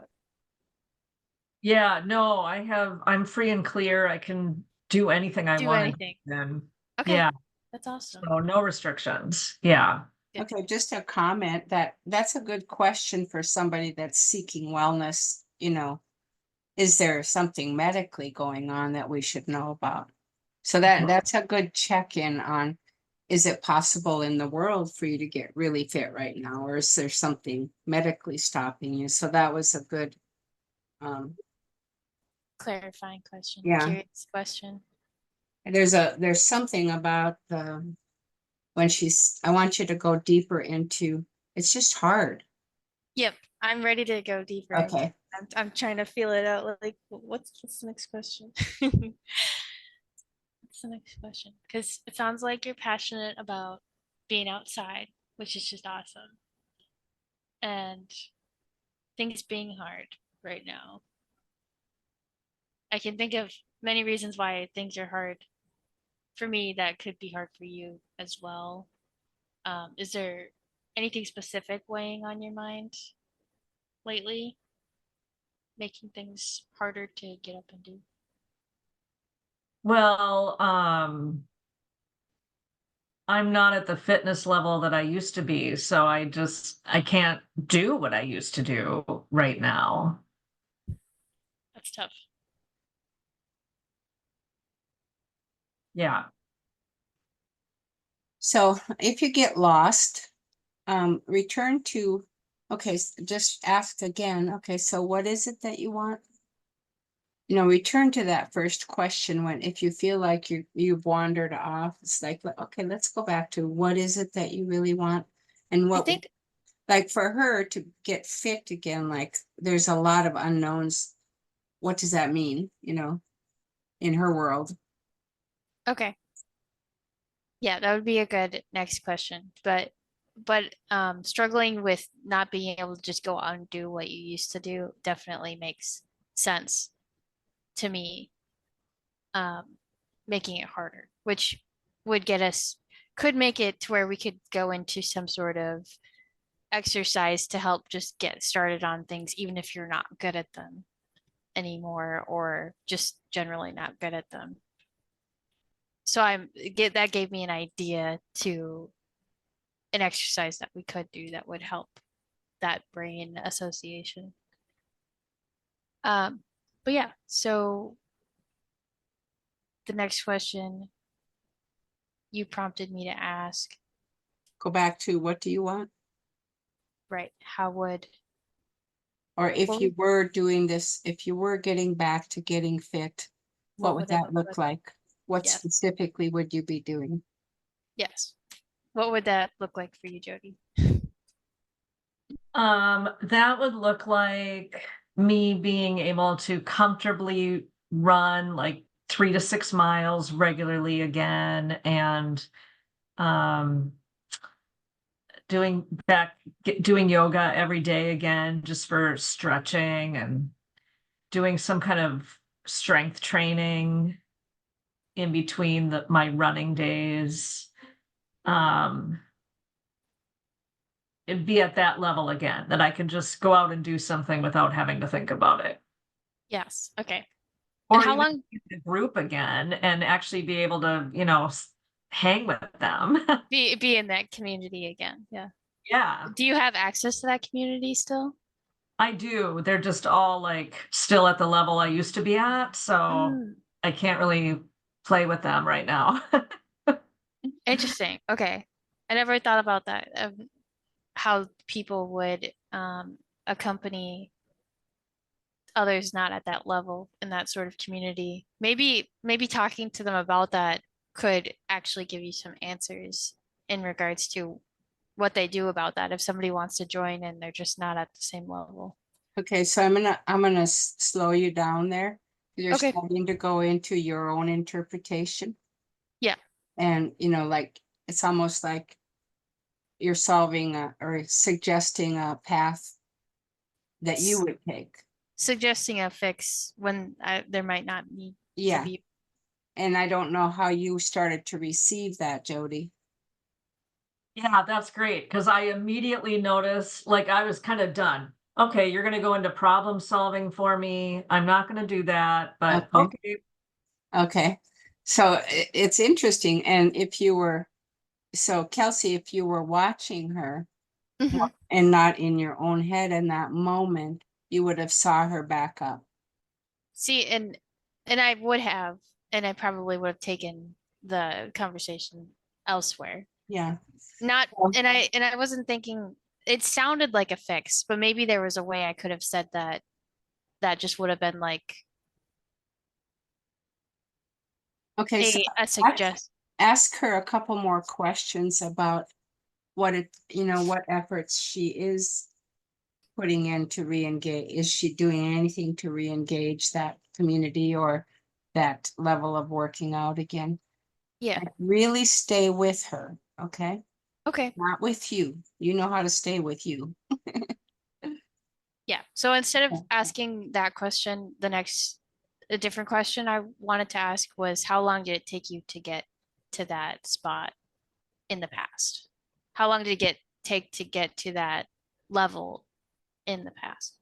Yeah, no, I'm free and clear. I can do anything I do want. anything? Then Okay, yeah, that's awesome. so no restrictions. Yeah. Good. Okay, just a comment that's a good question for somebody that's seeking wellness, is there something medically going on that we should know about? So that's a good check-in on, is it possible in the world for you to get really fit right now, or is there something medically stopping you? So that was a good, Clarifying question, yeah. curious question. There's something about when I want you to go deeper into, it's just hard. Yep, I'm ready to go deeper into Okay. it. I'm trying to feel it out. Like, what's the next question? What's the next question? Because it sounds like you're passionate about being outside, which is just awesome, and things being hard right now. I can think of many reasons why things are hard for me that could be hard for you as well. Is there anything specific weighing on your mind lately, making things harder to get up and do? Well, I'm not at the fitness level that I used to be, so I can't do what I used to do right now. That's tough. Yeah. So if you get lost, return to, okay, just ask again. Okay, so what is it that you want? return to that first question when, if you feel like you've wandered off, it's like, okay, let's go back to what is it that you really want? And I what, think like for her to get fit again, like there's a lot of unknowns. What does that mean, in her world? okay. Yeah, that would be a good next question. But struggling with not being able to just go out and do what you used to do definitely makes sense to me. Making it harder, which would could make it to where we could go into some sort of exercise to help just get started on things, even if you're not good at them anymore, or just generally not good at them. So that gave me an idea to an exercise that we could do that would help that brain association. But yeah, so the next question you prompted me to ask, Go back to, what do you want? right? How would, Or if Well, you were doing this, if you were getting back to getting fit, what would that look like? What Yes. specifically would you be doing? Yes. What would that look like for you, Jody? That would look like me being able to comfortably run like 3 to 6 miles regularly again, and doing yoga every day again, just for stretching, and doing some kind of strength training in between my running days. It'd be at that level again, that I can just go out and do something without having to think about it. Yes. Okay. Or And how even long in a group again and actually be able to, hang with them. be in that community again? Yeah. Yeah, Do you have access to that community still? I do. They're just all like still at the level I used to be at, so Mm, I can't really play with them right now. interesting. Okay. I never thought about that, of how people would accompany others not at that level in that sort of community. Maybe talking to them about that could actually give you some answers in regards to what they do about that if somebody wants to join and they're just not at the same level. Okay, so I'm gonna slow you down there. You're Okay. starting to go into your own interpretation. Yeah. And, like, it's almost like you're solving or suggesting a path that you would take. Suggesting a fix when there might not need to Yeah. be. And I don't know how you started to receive that, Jody. Yeah, that's great, because I immediately noticed, like, I was kind of done. Okay, you're going to go into problem solving for me. I'm not going to do that, but Okay. okay. Okay. So it's interesting. And so Kelsey, if you were watching her Mhm. and not in your own head in that moment, you would have saw her back up. See, and I would have, and I probably would have taken the conversation elsewhere. Yeah. Not, Well, and I wasn't thinking, it sounded like a fix, but maybe there was a way I could have said that just would have been like okay, so a suggest. ask her a couple more questions about what efforts she is putting in to re-engage. Is she doing anything to re-engage that community or that level of working out again? Yeah. Like, really stay with her, okay? Okay. Not with you. You know how to stay with you. Yeah. So instead of asking that question, a different question I wanted to ask was, how long did it take you to get to that spot in the past? How long did it take to get to that level in the past?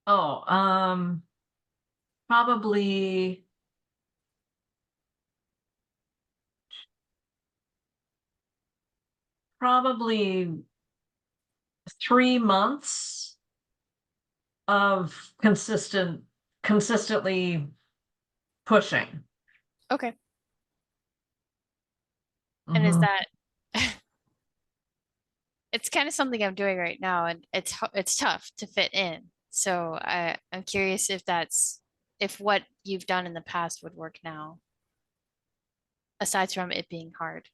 Oh, probably probably 3 months of consistently pushing. Okay. And is Mhm. that it's kind of something I'm doing right now, and it's tough to fit in. So I'm curious if what you've done in the past would work now, aside from it being hard.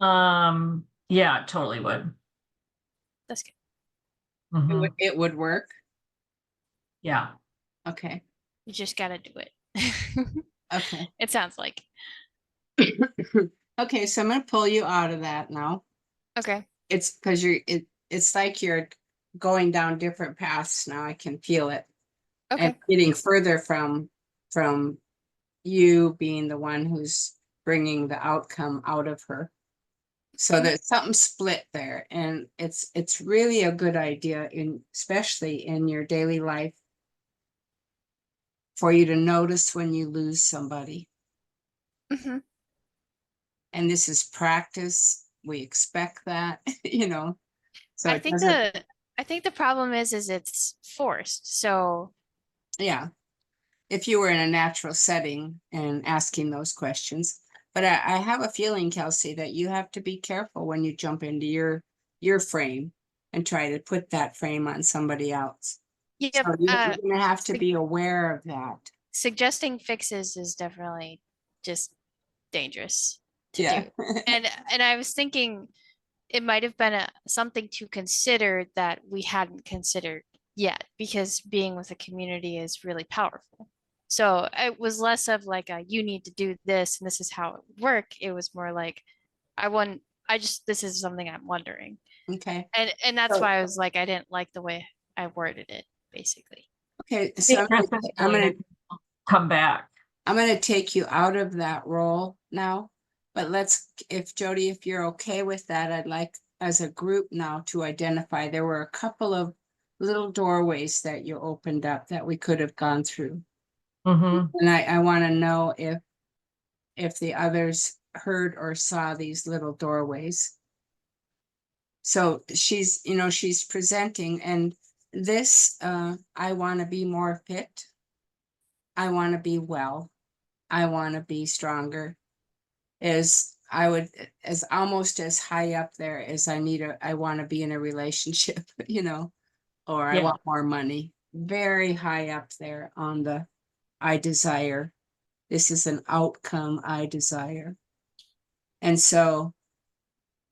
Yeah, it totally would. That's good. Mhm. It would work. Yeah. Okay, You just gotta do it. okay. It sounds like. Okay, so I'm gonna pull you out of that now. Okay. It's because it's like you're going down different paths now. I can feel it. And Okay. getting further from you being the one who's bringing the outcome out of her. So Mhm. there's something split there, and it's really a good idea especially in your daily life for you to notice when you lose somebody. Mhm. And this is practice. We expect that, so I it think doesn't, the problem is it's forced. So yeah. If you were in a natural setting and asking those questions. But I have a feeling, Kelsey, that you have to be careful when you jump into your frame and try to put that frame on somebody else. So yep. you're gonna have to sug- be aware of that. Suggesting fixes is definitely just dangerous to Yeah. do. And I was thinking it might have been something to consider that we hadn't considered yet, because being with a community is really powerful. So it was less of like a you need to do this and this is how it would work. It was more like this is something I'm wondering. Okay. And that's So, why I was like I didn't like the way I worded it, basically. okay. I So think Kristen I'm really gonna needs to come back. I'm gonna take you out of that role now. But if Jody, if you're okay with that, I'd like as a group now to identify, there were a couple of little doorways that you opened up that we could have gone through. Mhm. And I want to know if the others heard or saw these little doorways. So she's presenting, and this, I want to be more fit. I want to be well. I want to be stronger. As almost as high up there as I want to be in a relationship, or I Yeah. want more money. Very high up there on the I desire. This is an outcome I desire. And so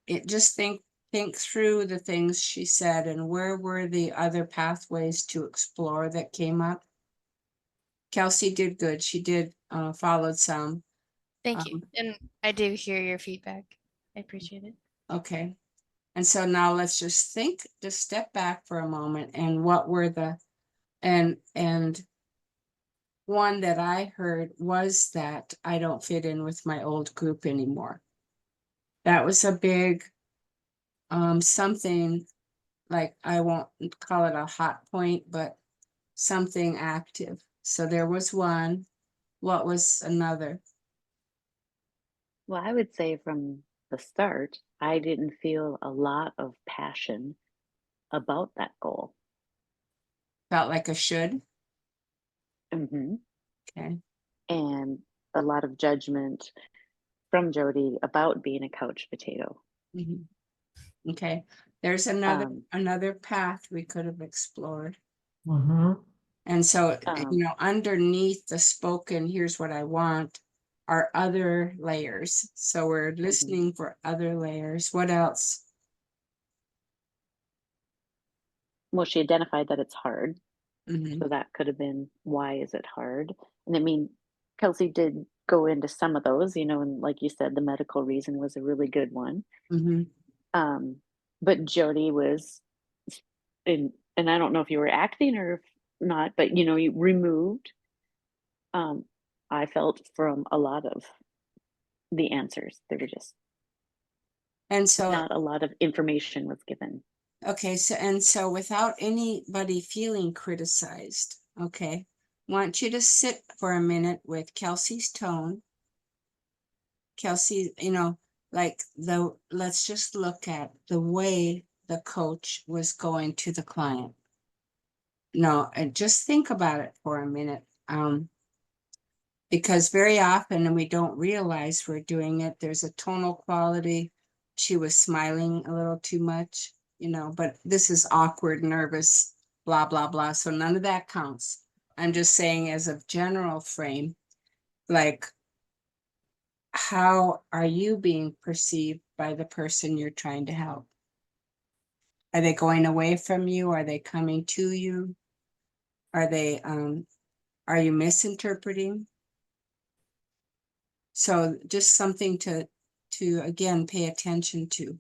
think through the things she said and where were the other pathways to explore that came up. Kelsey did good. She did followed some. Thank you. Um, And I do hear your feedback. I appreciate it. okay. And so now let's just step back for a moment and and one that I heard was that I don't fit in with my old group anymore. That was a big something, like I won't call it a hot point, but something active. So there was one. What was another? Well, I would say from the start, I didn't feel a lot of passion about that goal. Felt like a should. Hmm. Okay. And a lot of judgment from Jody about being a couch potato. Mhm. Okay. There's Um, another path we could have explored. Mhm. And so, um, underneath the spoken, here's what I want, are other layers. So we're mhm. listening for other layers. What else? Well, she identified that it's hard. Mhm, So that could have been, why is it hard? And I mean, Kelsey did go into some of those, and like you said, the medical reason was a really good one. mhm. Um, but Jody was and I don't know if you were acting or if not, but you removed, um, I felt, from a lot of the answers. There were just And so, not a lot of information was given. okay, so without anybody feeling criticized, okay, want you to sit for a minute with Kelsey's tone. Kelsey, let's just look at the way the coach was going to the client. No, and just think about it for a minute. Because very often, and we don't realize we're doing it, there's a tonal quality. She was smiling a little too much, but this is awkward, nervous blah, blah, blah. So none of that counts. I'm just saying as a general frame, like, how are you being perceived by the person you're trying to help? Are they going away from you? Are they coming to you? Are you misinterpreting? So just something to again, pay attention to.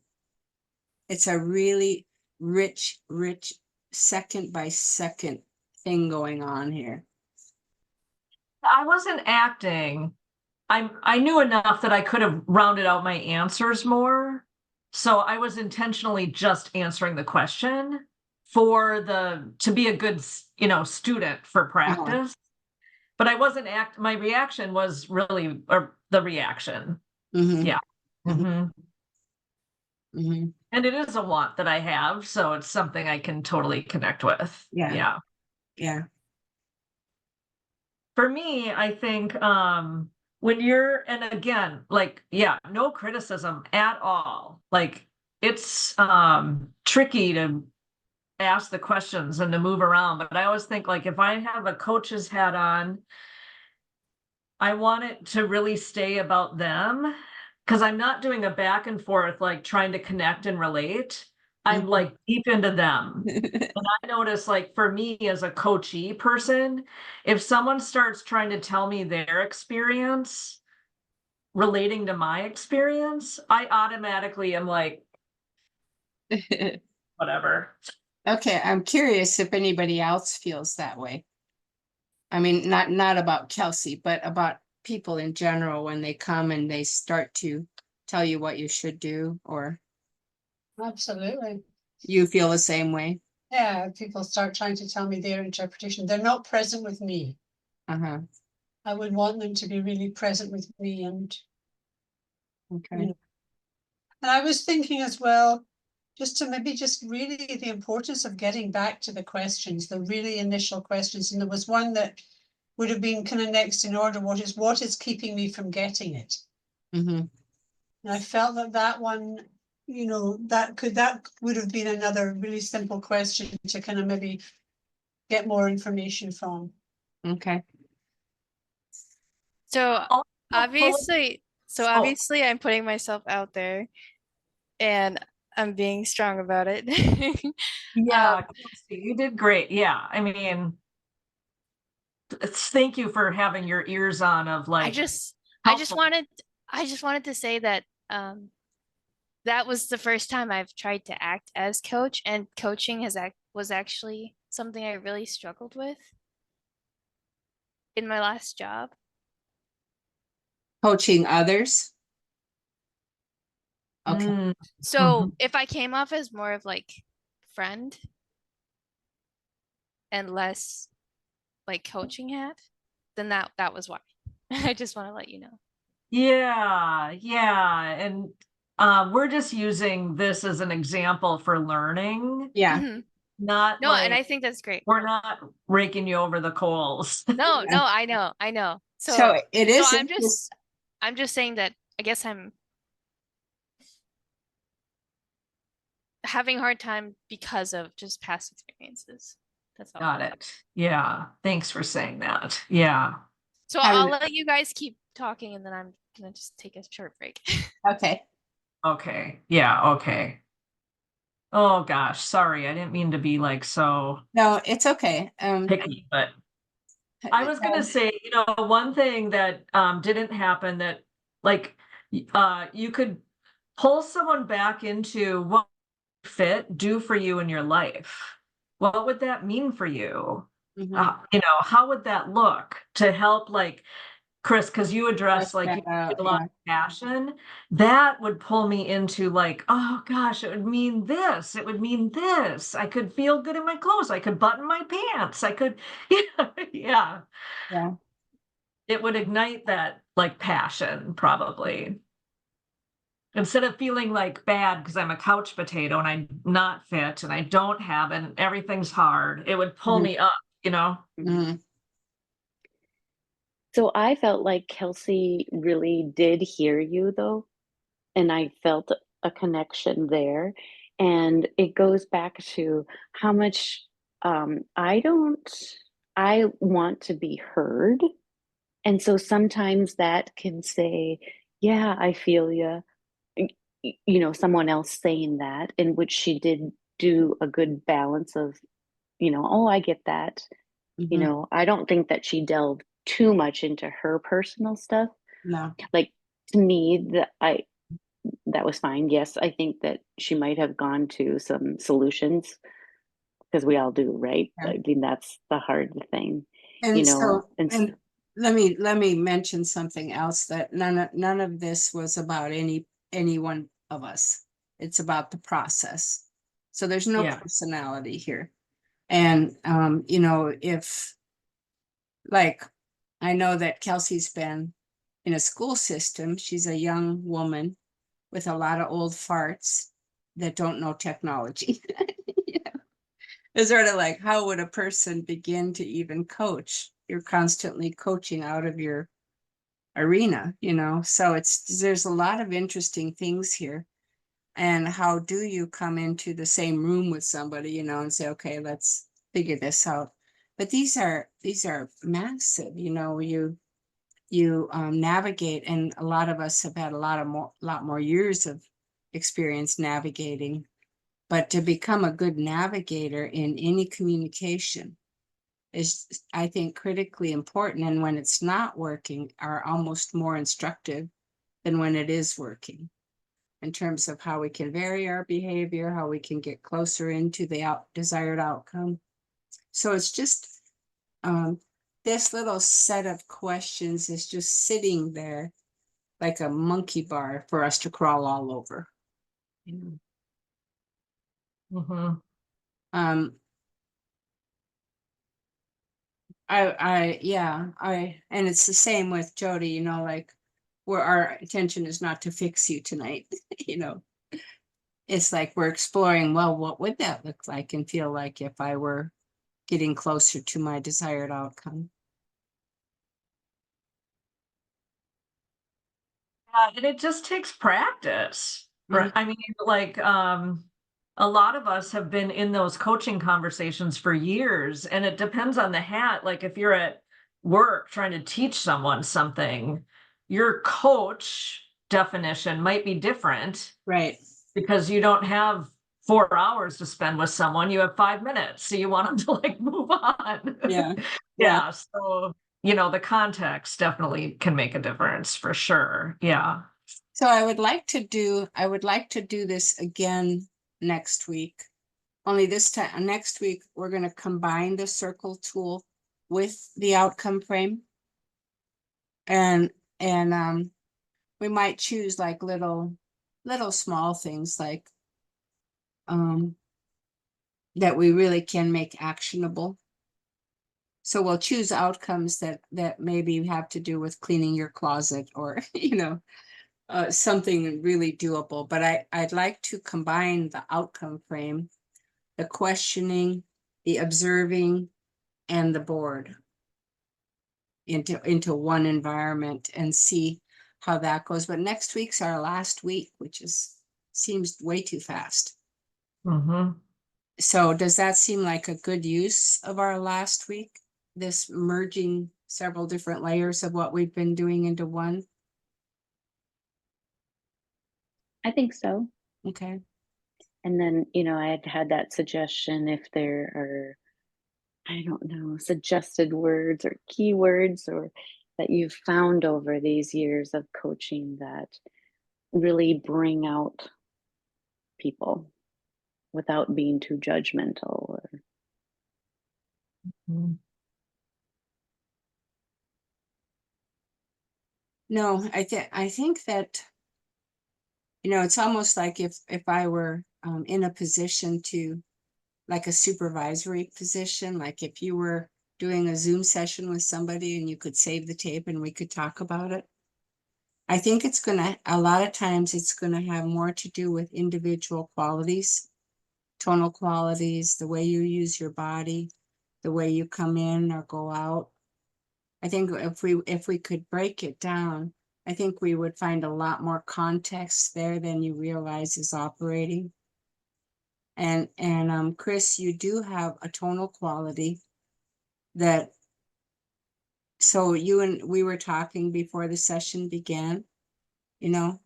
It's a really rich second by second thing going on here. I wasn't acting. I knew enough that I could have rounded out my answers more. So I was intentionally just answering the question to be a good, student for practice. But I wasn't my reaction was really, or the reaction. Mhm. Yeah. Mhm. Mhm. And it is a want that I have, so it's something I can totally connect with. Yeah. Yeah. Yeah. For me, I think when and again, like, yeah, no criticism at all. Like, it's tricky to ask the questions and to move around, but I always think, like, if I have a coach's hat on, I want it to really stay about them, because I'm not doing a back and forth, like trying to connect and relate. I'm like deep into them. And I notice, like, for me as a coachee person, if someone starts trying to tell me their experience relating to my experience, I automatically am like, whatever. Okay, I'm curious if anybody else feels that way. I mean, not about Kelsey, but about people in general when they come and they start to tell you what you should do, or Absolutely. you feel the same way. Yeah, people start trying to tell me their interpretation. They're not present with me. Uh-huh. I would want them to be really present with me, and Okay. know. And I was thinking as well, just to maybe just really the importance of getting back to the questions, the really initial questions. And there was one that would have been kind of next in order. What is keeping me from getting it? Mm-hmm. And I felt that one, that would have been another really simple question to kind of maybe get more information from. Okay. So Oh, obviously, Oh. obviously I'm putting myself out there and I'm being strong about it. Yeah, Kelsey, you did great. Yeah, I mean, thank you for having your ears on of, like, I just helpful. wanted to say that that was the first time I've tried to act as coach, and coaching was actually something I really struggled with in my last job. Coaching others. Okay. Mm, So if I came off as more of like friend and less like coaching hat, then that was why. I just want to let you know. yeah, and we're just using this as an example for learning, Yeah. Mhm. not No, and like I think that's great. we're not raking you over the coals. No, Yeah. I know. So it is. I'm just saying that I guess I'm having a hard time because of just past experiences. That's all. Got it. Yeah, thanks for saying that. Yeah. So I'll let you guys keep talking and then I'm gonna just take a short break. Okay. Okay. Yeah, okay. Oh gosh, sorry. I didn't mean to be like so No, it's okay. picky, but I was gonna say, one thing that didn't happen that, like, you could pull someone back into what fit do for you in your life. What would that mean for you? Mhm. How would that look to help, like, Chris, because you addressed, like, you That did a out, lot of passion, that would pull me into, like, oh gosh, it would mean this, it would mean this. I could feel good in my clothes. I could button my pants. I could, yeah. Yeah. It would ignite that, like, passion, probably. Instead of feeling like bad because I'm a couch potato and I'm not fit and I don't have it and everything's hard, it would pull Mhm. me up, Mhm. So I felt like Kelsey really did hear you though, and I felt a connection there. And it goes back to how much I want to be heard. And so sometimes that can say, yeah, I feel you. Someone else saying that, in which she did do a good balance of, oh, I get that. Mhm. I don't think that she delved too much into her personal stuff. No, Like, to me, that was fine. Yes, I think that she might have gone to some solutions, because we all do, right? Yeah. I mean, that's the hard thing, and so, and and let me mention something else, that none of this was about any one of us. It's about the process. So there's no Yeah. personality here. And if, like, I know that Kelsey's been in a school system. She's a young woman with a lot of old farts that don't know technology. It's sort of like, how would a person begin to even coach? You're constantly coaching out of your arena, so there's a lot of interesting things here. And how do you come into the same room with somebody, and say, okay, let's figure this out. But these are massive, you navigate, and a lot of us have had a lot more years of experience navigating. But to become a good navigator in any communication is, I think, critically important. And when it's not working, are almost more instructive than when it is working, in terms of how we can vary our behavior, how we can get closer into the desired outcome. So it's just, this little set of questions is just sitting there like a monkey bar for us to crawl all over. Mhm. Um, and it's the same with Jody, like, where our intention is not to fix you tonight, it's like we're exploring, well, what would that look like and feel like if I were getting closer to my desired outcome? And it just takes practice. Mhm. I mean, like, a lot of us have been in those coaching conversations for years, and it depends on the hat. Like, if you're at work trying to teach someone something, your coach definition might be different Right. because you don't have 4 hours to spend with someone. You have 5 minutes, so you want them to like move on. Yeah. Yeah. Yeah. So, the context definitely can make a difference for sure. Yeah. So I would like to do this again next week. Only this time, next week, we're going to combine the circle tool with the outcome frame. And we might choose like little small things, like that we really can make actionable. So we'll choose outcomes that maybe have to do with cleaning your closet, or something really doable. But I'd like to combine the outcome frame, the questioning, the observing, and the board into one environment, and see how that goes. But next week's our last week, which seems way too fast. Mm-hmm. So does that seem like a good use of our last week? This merging several different layers of what we've been doing into one? I think so. Okay. And then, I had that suggestion, if there are, I don't know, suggested words or keywords, or that you've found over these years of coaching that really bring out people without being too judgmental. Or No, I think that, it's almost like if I were in a position to, like a supervisory position, like if you were doing a Zoom session with somebody and you could save the tape and we could talk about it. I think a lot of times it's gonna have more to do with individual qualities, tonal qualities, the way you use your body, the way you come in or go out. I think if we could break it down, I think we would find a lot more context there than you realize is operating. And Chris, you do have a tonal quality that, so you and we were talking before the session began, you know,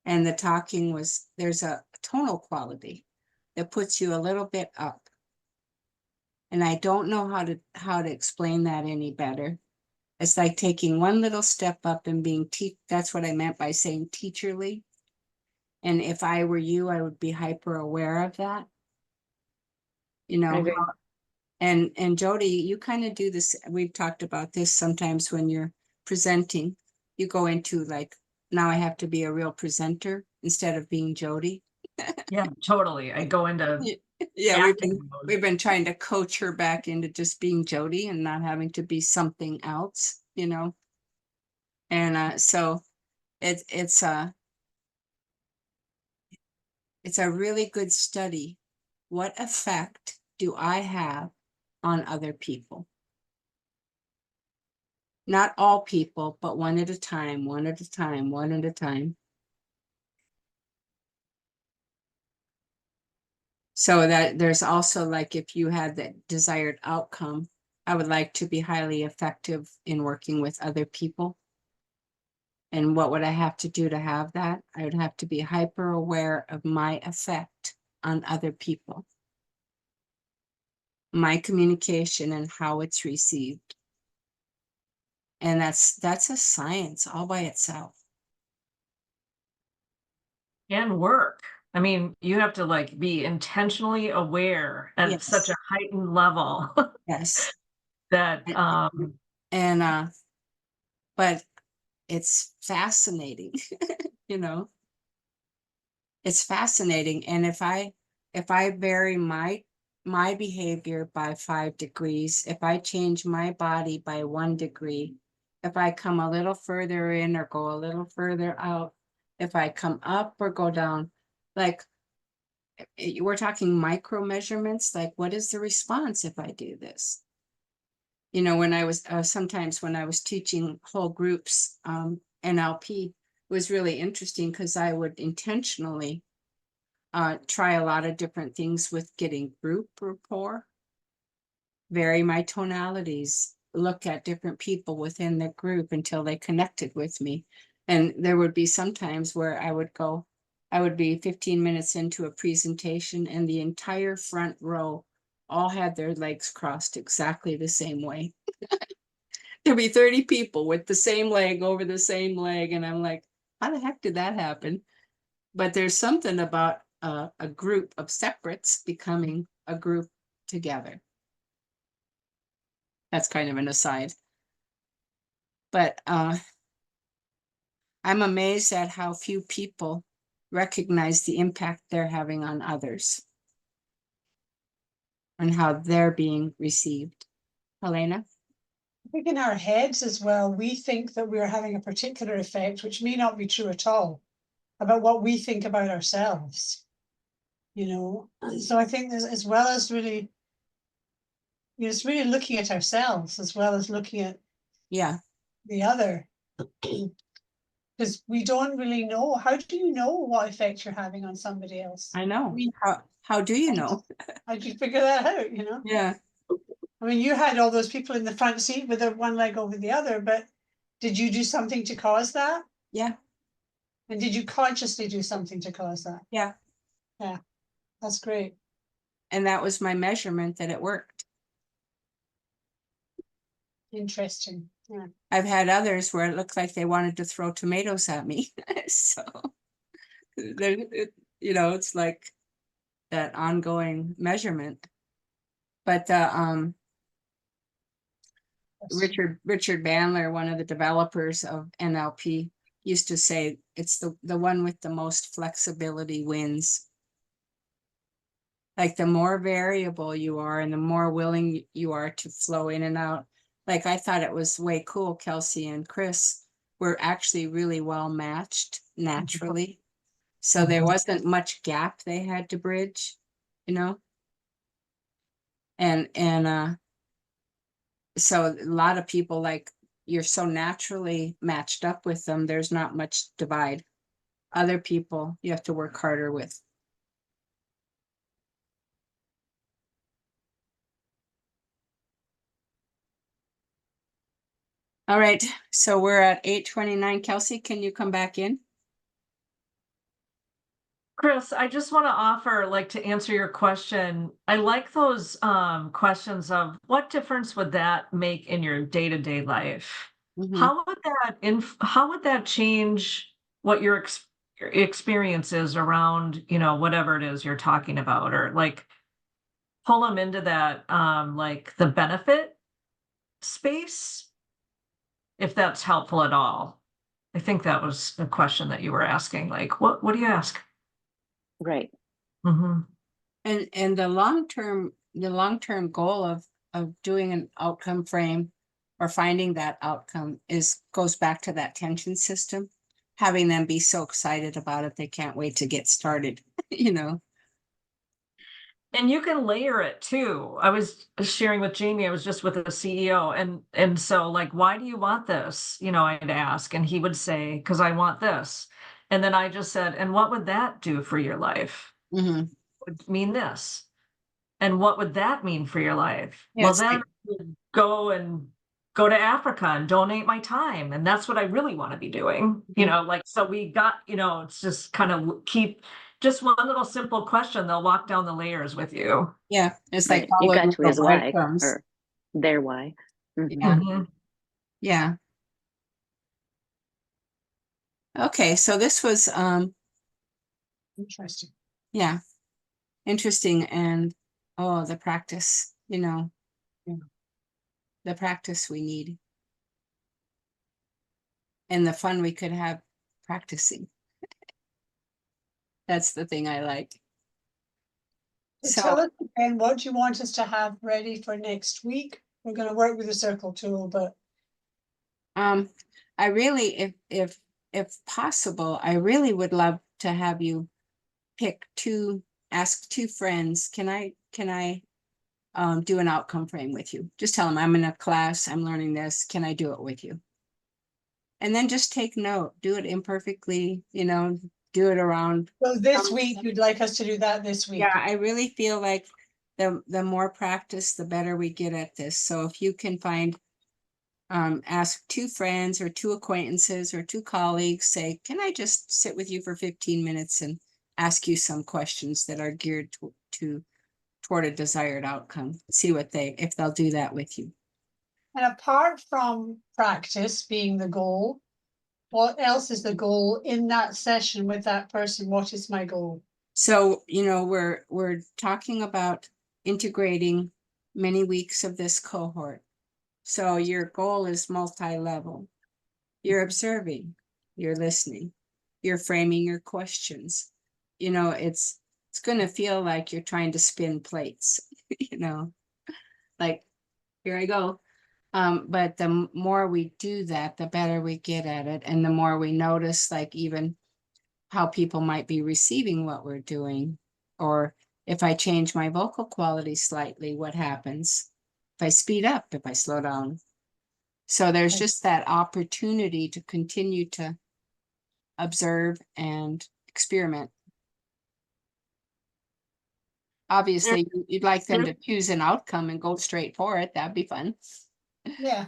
and the talking was, there's a tonal quality that puts you a little bit up. And I don't know how to explain that any better. It's like taking one little step up and being that's what I meant by saying teacherly. And if I were you, I would be hyper aware of that. You I know, agree. and Jody, you kind of do this. We've talked about this sometimes when you're presenting, you go into like, now I have to be a real presenter instead of being Jody. Yeah, totally. I go into Yeah, acting mode. we've been trying to coach her back into just being Jody and not having to be something else, you know. And so it's a really good study. What effect do I have on other people? Not all people, but one at a time, one at a time, one at a time. So that there's also like, if you had that desired outcome, I would like to be highly effective in working with other people. And what would I have to do to have that? I would have to be hyper aware of my effect on other people, my communication and how it's received. And that's a science all by itself. And work. I mean, you have to like be intentionally aware at Yes. such a heightened level Yes. that And but it's fascinating, you know. It's fascinating. And if I vary my behavior by 5 degrees, if I change my body by 1 degree, if I come a little further in or go a little further out, if I come up or go down, like we're talking micro measurements, like what is the response if I do this? You know, when I was sometimes when I was teaching whole groups, NLP, it was really interesting because I would intentionally try a lot of different things with getting group rapport, vary my tonalities, look at different people within the group until they connected with me. And there would be some times where I would be 15 minutes into a presentation and the entire front row all had their legs crossed exactly the same way. There'd be 30 people with the same leg over the same leg. And I'm like, how the heck did that happen? But there's something about a group of separates becoming a group together. That's kind of an aside. But I'm amazed at how few people recognize the impact they're having on others and how they're being received. Helena? I think in our heads as well, we think that we're having a particular effect, which may not be true at all, about what we think about ourselves. You know, so I think this, as well as really, you know, it's really looking at ourselves as well as looking at Yeah, the other. Because we don't really know. How do you know what effect you're having on somebody else? I know. I mean, How do you know? how'd you figure that out, you know? Yeah. I mean, you had all those people in the front seat with their one leg over the other, but did you do something to cause that? Yeah. And did you consciously do something to cause that? Yeah. Yeah, that's great. And that was my measurement that it worked. Interesting. Yeah. I've had others where it looked like they wanted to throw tomatoes at me. So there, you know, it's like that ongoing measurement. But Richard Bandler, one of the developers of NLP, used to say it's the one with the most flexibility wins. Like the more variable you are and the more willing you are to flow in and out. Like I thought it was way cool, Kelsey and Chris were actually really well matched naturally. So there wasn't much gap they had to bridge, you know? And so a lot of people, like, you're so naturally matched up with them, there's not much divide. Other people you have to work harder with. All right, so we're at 8:29. Kelsey, can you come back in? Chris, I just want to offer, like, to answer your question, I like those questions of what difference would that make in your day-to-day life? Mhm. How would that change what your experience is around, whatever it is you're talking about, or like pull them into that like the benefit space, if that's helpful at all. I think that was the question that you were asking. Like, what do you ask? Right. Mm-hmm. And the long-term goal of doing an outcome frame or finding that outcome goes back to that tension system, having them be so excited about it they can't wait to get started, you know. And you can layer it too. I was sharing with Jamie, I was just with a CEO, and so, like, why do you want this? I'd ask, and he would say, because I want this. And then I just said, and what would that do for your life? Mhm. Would mean this. And what would that mean for your life? Yeah, Well, it's then like- I would go to Africa and donate my time. And that's what I really want to be doing. Like, so we got, it's just kind of keep just one little simple question. They'll walk down the layers with you. Yeah, it's Right. like You follow got the to his why breadcrumbs. or their why. Mhm. Yeah. Mhm. Yeah. Okay, so this was Interesting. yeah, interesting. And oh, the practice, Yeah. the practice we need and the fun we could have practicing. That's the thing I like. So tell So us again, what do you want us to have ready for next week? We're going to work with the circle tool, but I really, if possible, I really would love to have you ask two friends, can I do an outcome frame with you? Just tell them I'm in a class, I'm learning this, can I do it with you? And then just take note, do it imperfectly, do it around. so this week you'd like us to do that this week. Yeah, I really feel like the more practice, the better we get at this. So if you can ask two friends or two acquaintances or two colleagues, say, can I just sit with you for 15 minutes and ask you some questions that are geared toward a desired outcome? See if they'll do that with you. And apart from practice being the goal, what else is the goal in that session with that person? What is my goal? So, we're talking about integrating many weeks of this cohort. So your goal is multi-level. You're observing, you're listening, you're framing your questions. It's going to feel like you're trying to spin plates, like, here I go. But the more we do that, the better we get at it. And the more we notice, like, even how people might be receiving what we're doing. Or if I change my vocal quality slightly, what happens? If I speed up, if I slow down. So there's just that opportunity to continue to observe and experiment. Obviously, you'd like them to choose an outcome and go straight for it. That'd be fun. Yeah.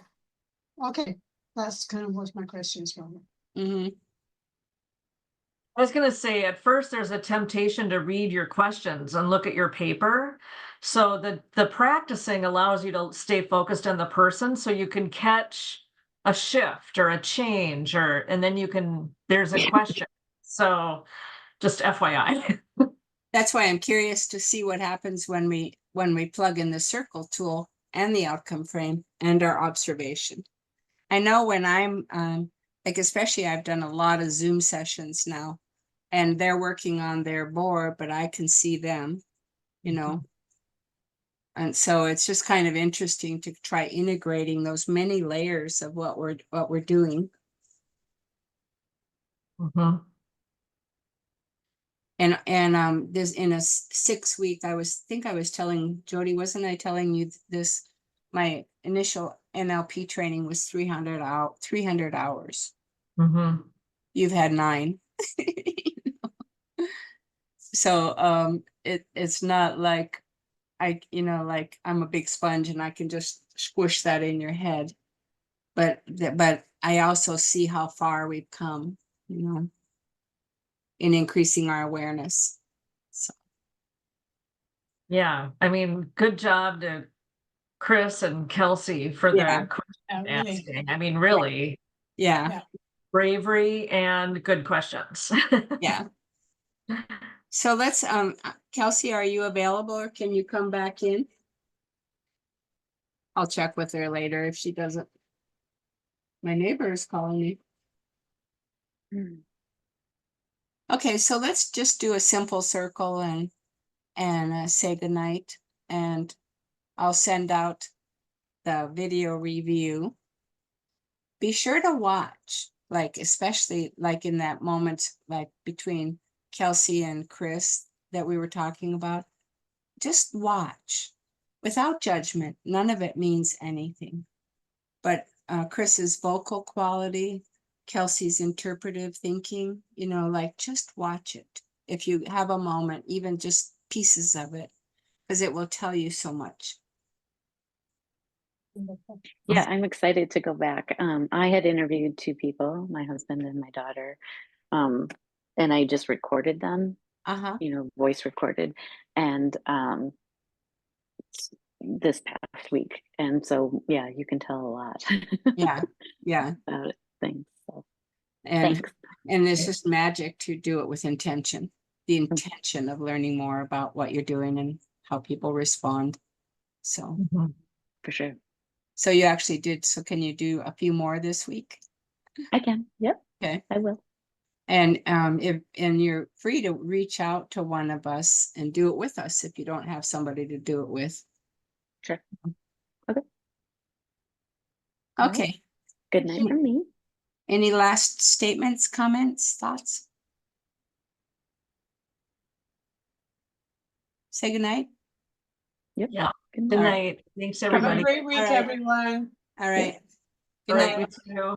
Okay. That's kind of what my question is from. Mm-hmm. I was going to say, at first, there's a temptation to read your questions and look at your paper. So the practicing allows you to stay focused on the person, so you can catch a shift or a change, and then there's a question. So just FYI. That's why I'm curious to see what happens when we plug in the circle tool and the outcome frame and our observation. I know when I'm like, especially I've done a lot of Zoom sessions now, and they're working on their board, but I can see them, And so it's just kind of interesting to try integrating those many layers of what we're doing. Mhm. And this in a 6-week, I was telling Jody, wasn't I telling you this? My initial NLP training was 300 hours. Mhm. You've had 9. So it's not like like I'm a big sponge and I can just squish that in your head. but I also see how far we've come, in increasing our awareness. So, Yeah, I mean, good job to Chris and Kelsey for Yeah. the question really. asking. I mean, really yeah, bravery and good questions. yeah. So let's, Kelsey, are you available or can you come back in? I'll check with her later if she doesn't. My neighbor is calling me. Hmm. Okay, so let's just do a simple circle and say goodnight. And I'll send out the video review. Be sure to watch, like especially like in that moment, like between Kelsey and Chris that we were talking about. Just watch without judgment. None of it means anything. But Chris's vocal quality, Kelsey's interpretive thinking, like just watch it. If you have a moment, even just pieces of it, because it will tell you so much. Yeah, I'm excited to go back. I had interviewed two people, my husband and my daughter, and I just recorded them, Uh-huh. voice recorded, and this past week. And so, yeah, you can tell a lot Yeah. Yeah. about things. So And thanks. and it's just magic to do it with intention. The intention of learning more about what you're doing and how people respond. So Mhm. For sure. so you actually did. So can you do a few more this week? I can. Yep, Okay. I will. And you're free to reach out to one of us and do it with us if you don't have somebody to do it with. Sure. Okay. All right. Okay. Good night from me. Any last statements, comments, thoughts? Say goodnight. Yep. Yeah. Good Good night. All right. night. Thanks, Have a everybody. great week, right. everyone. All right. Yep. Good All right, night. you too.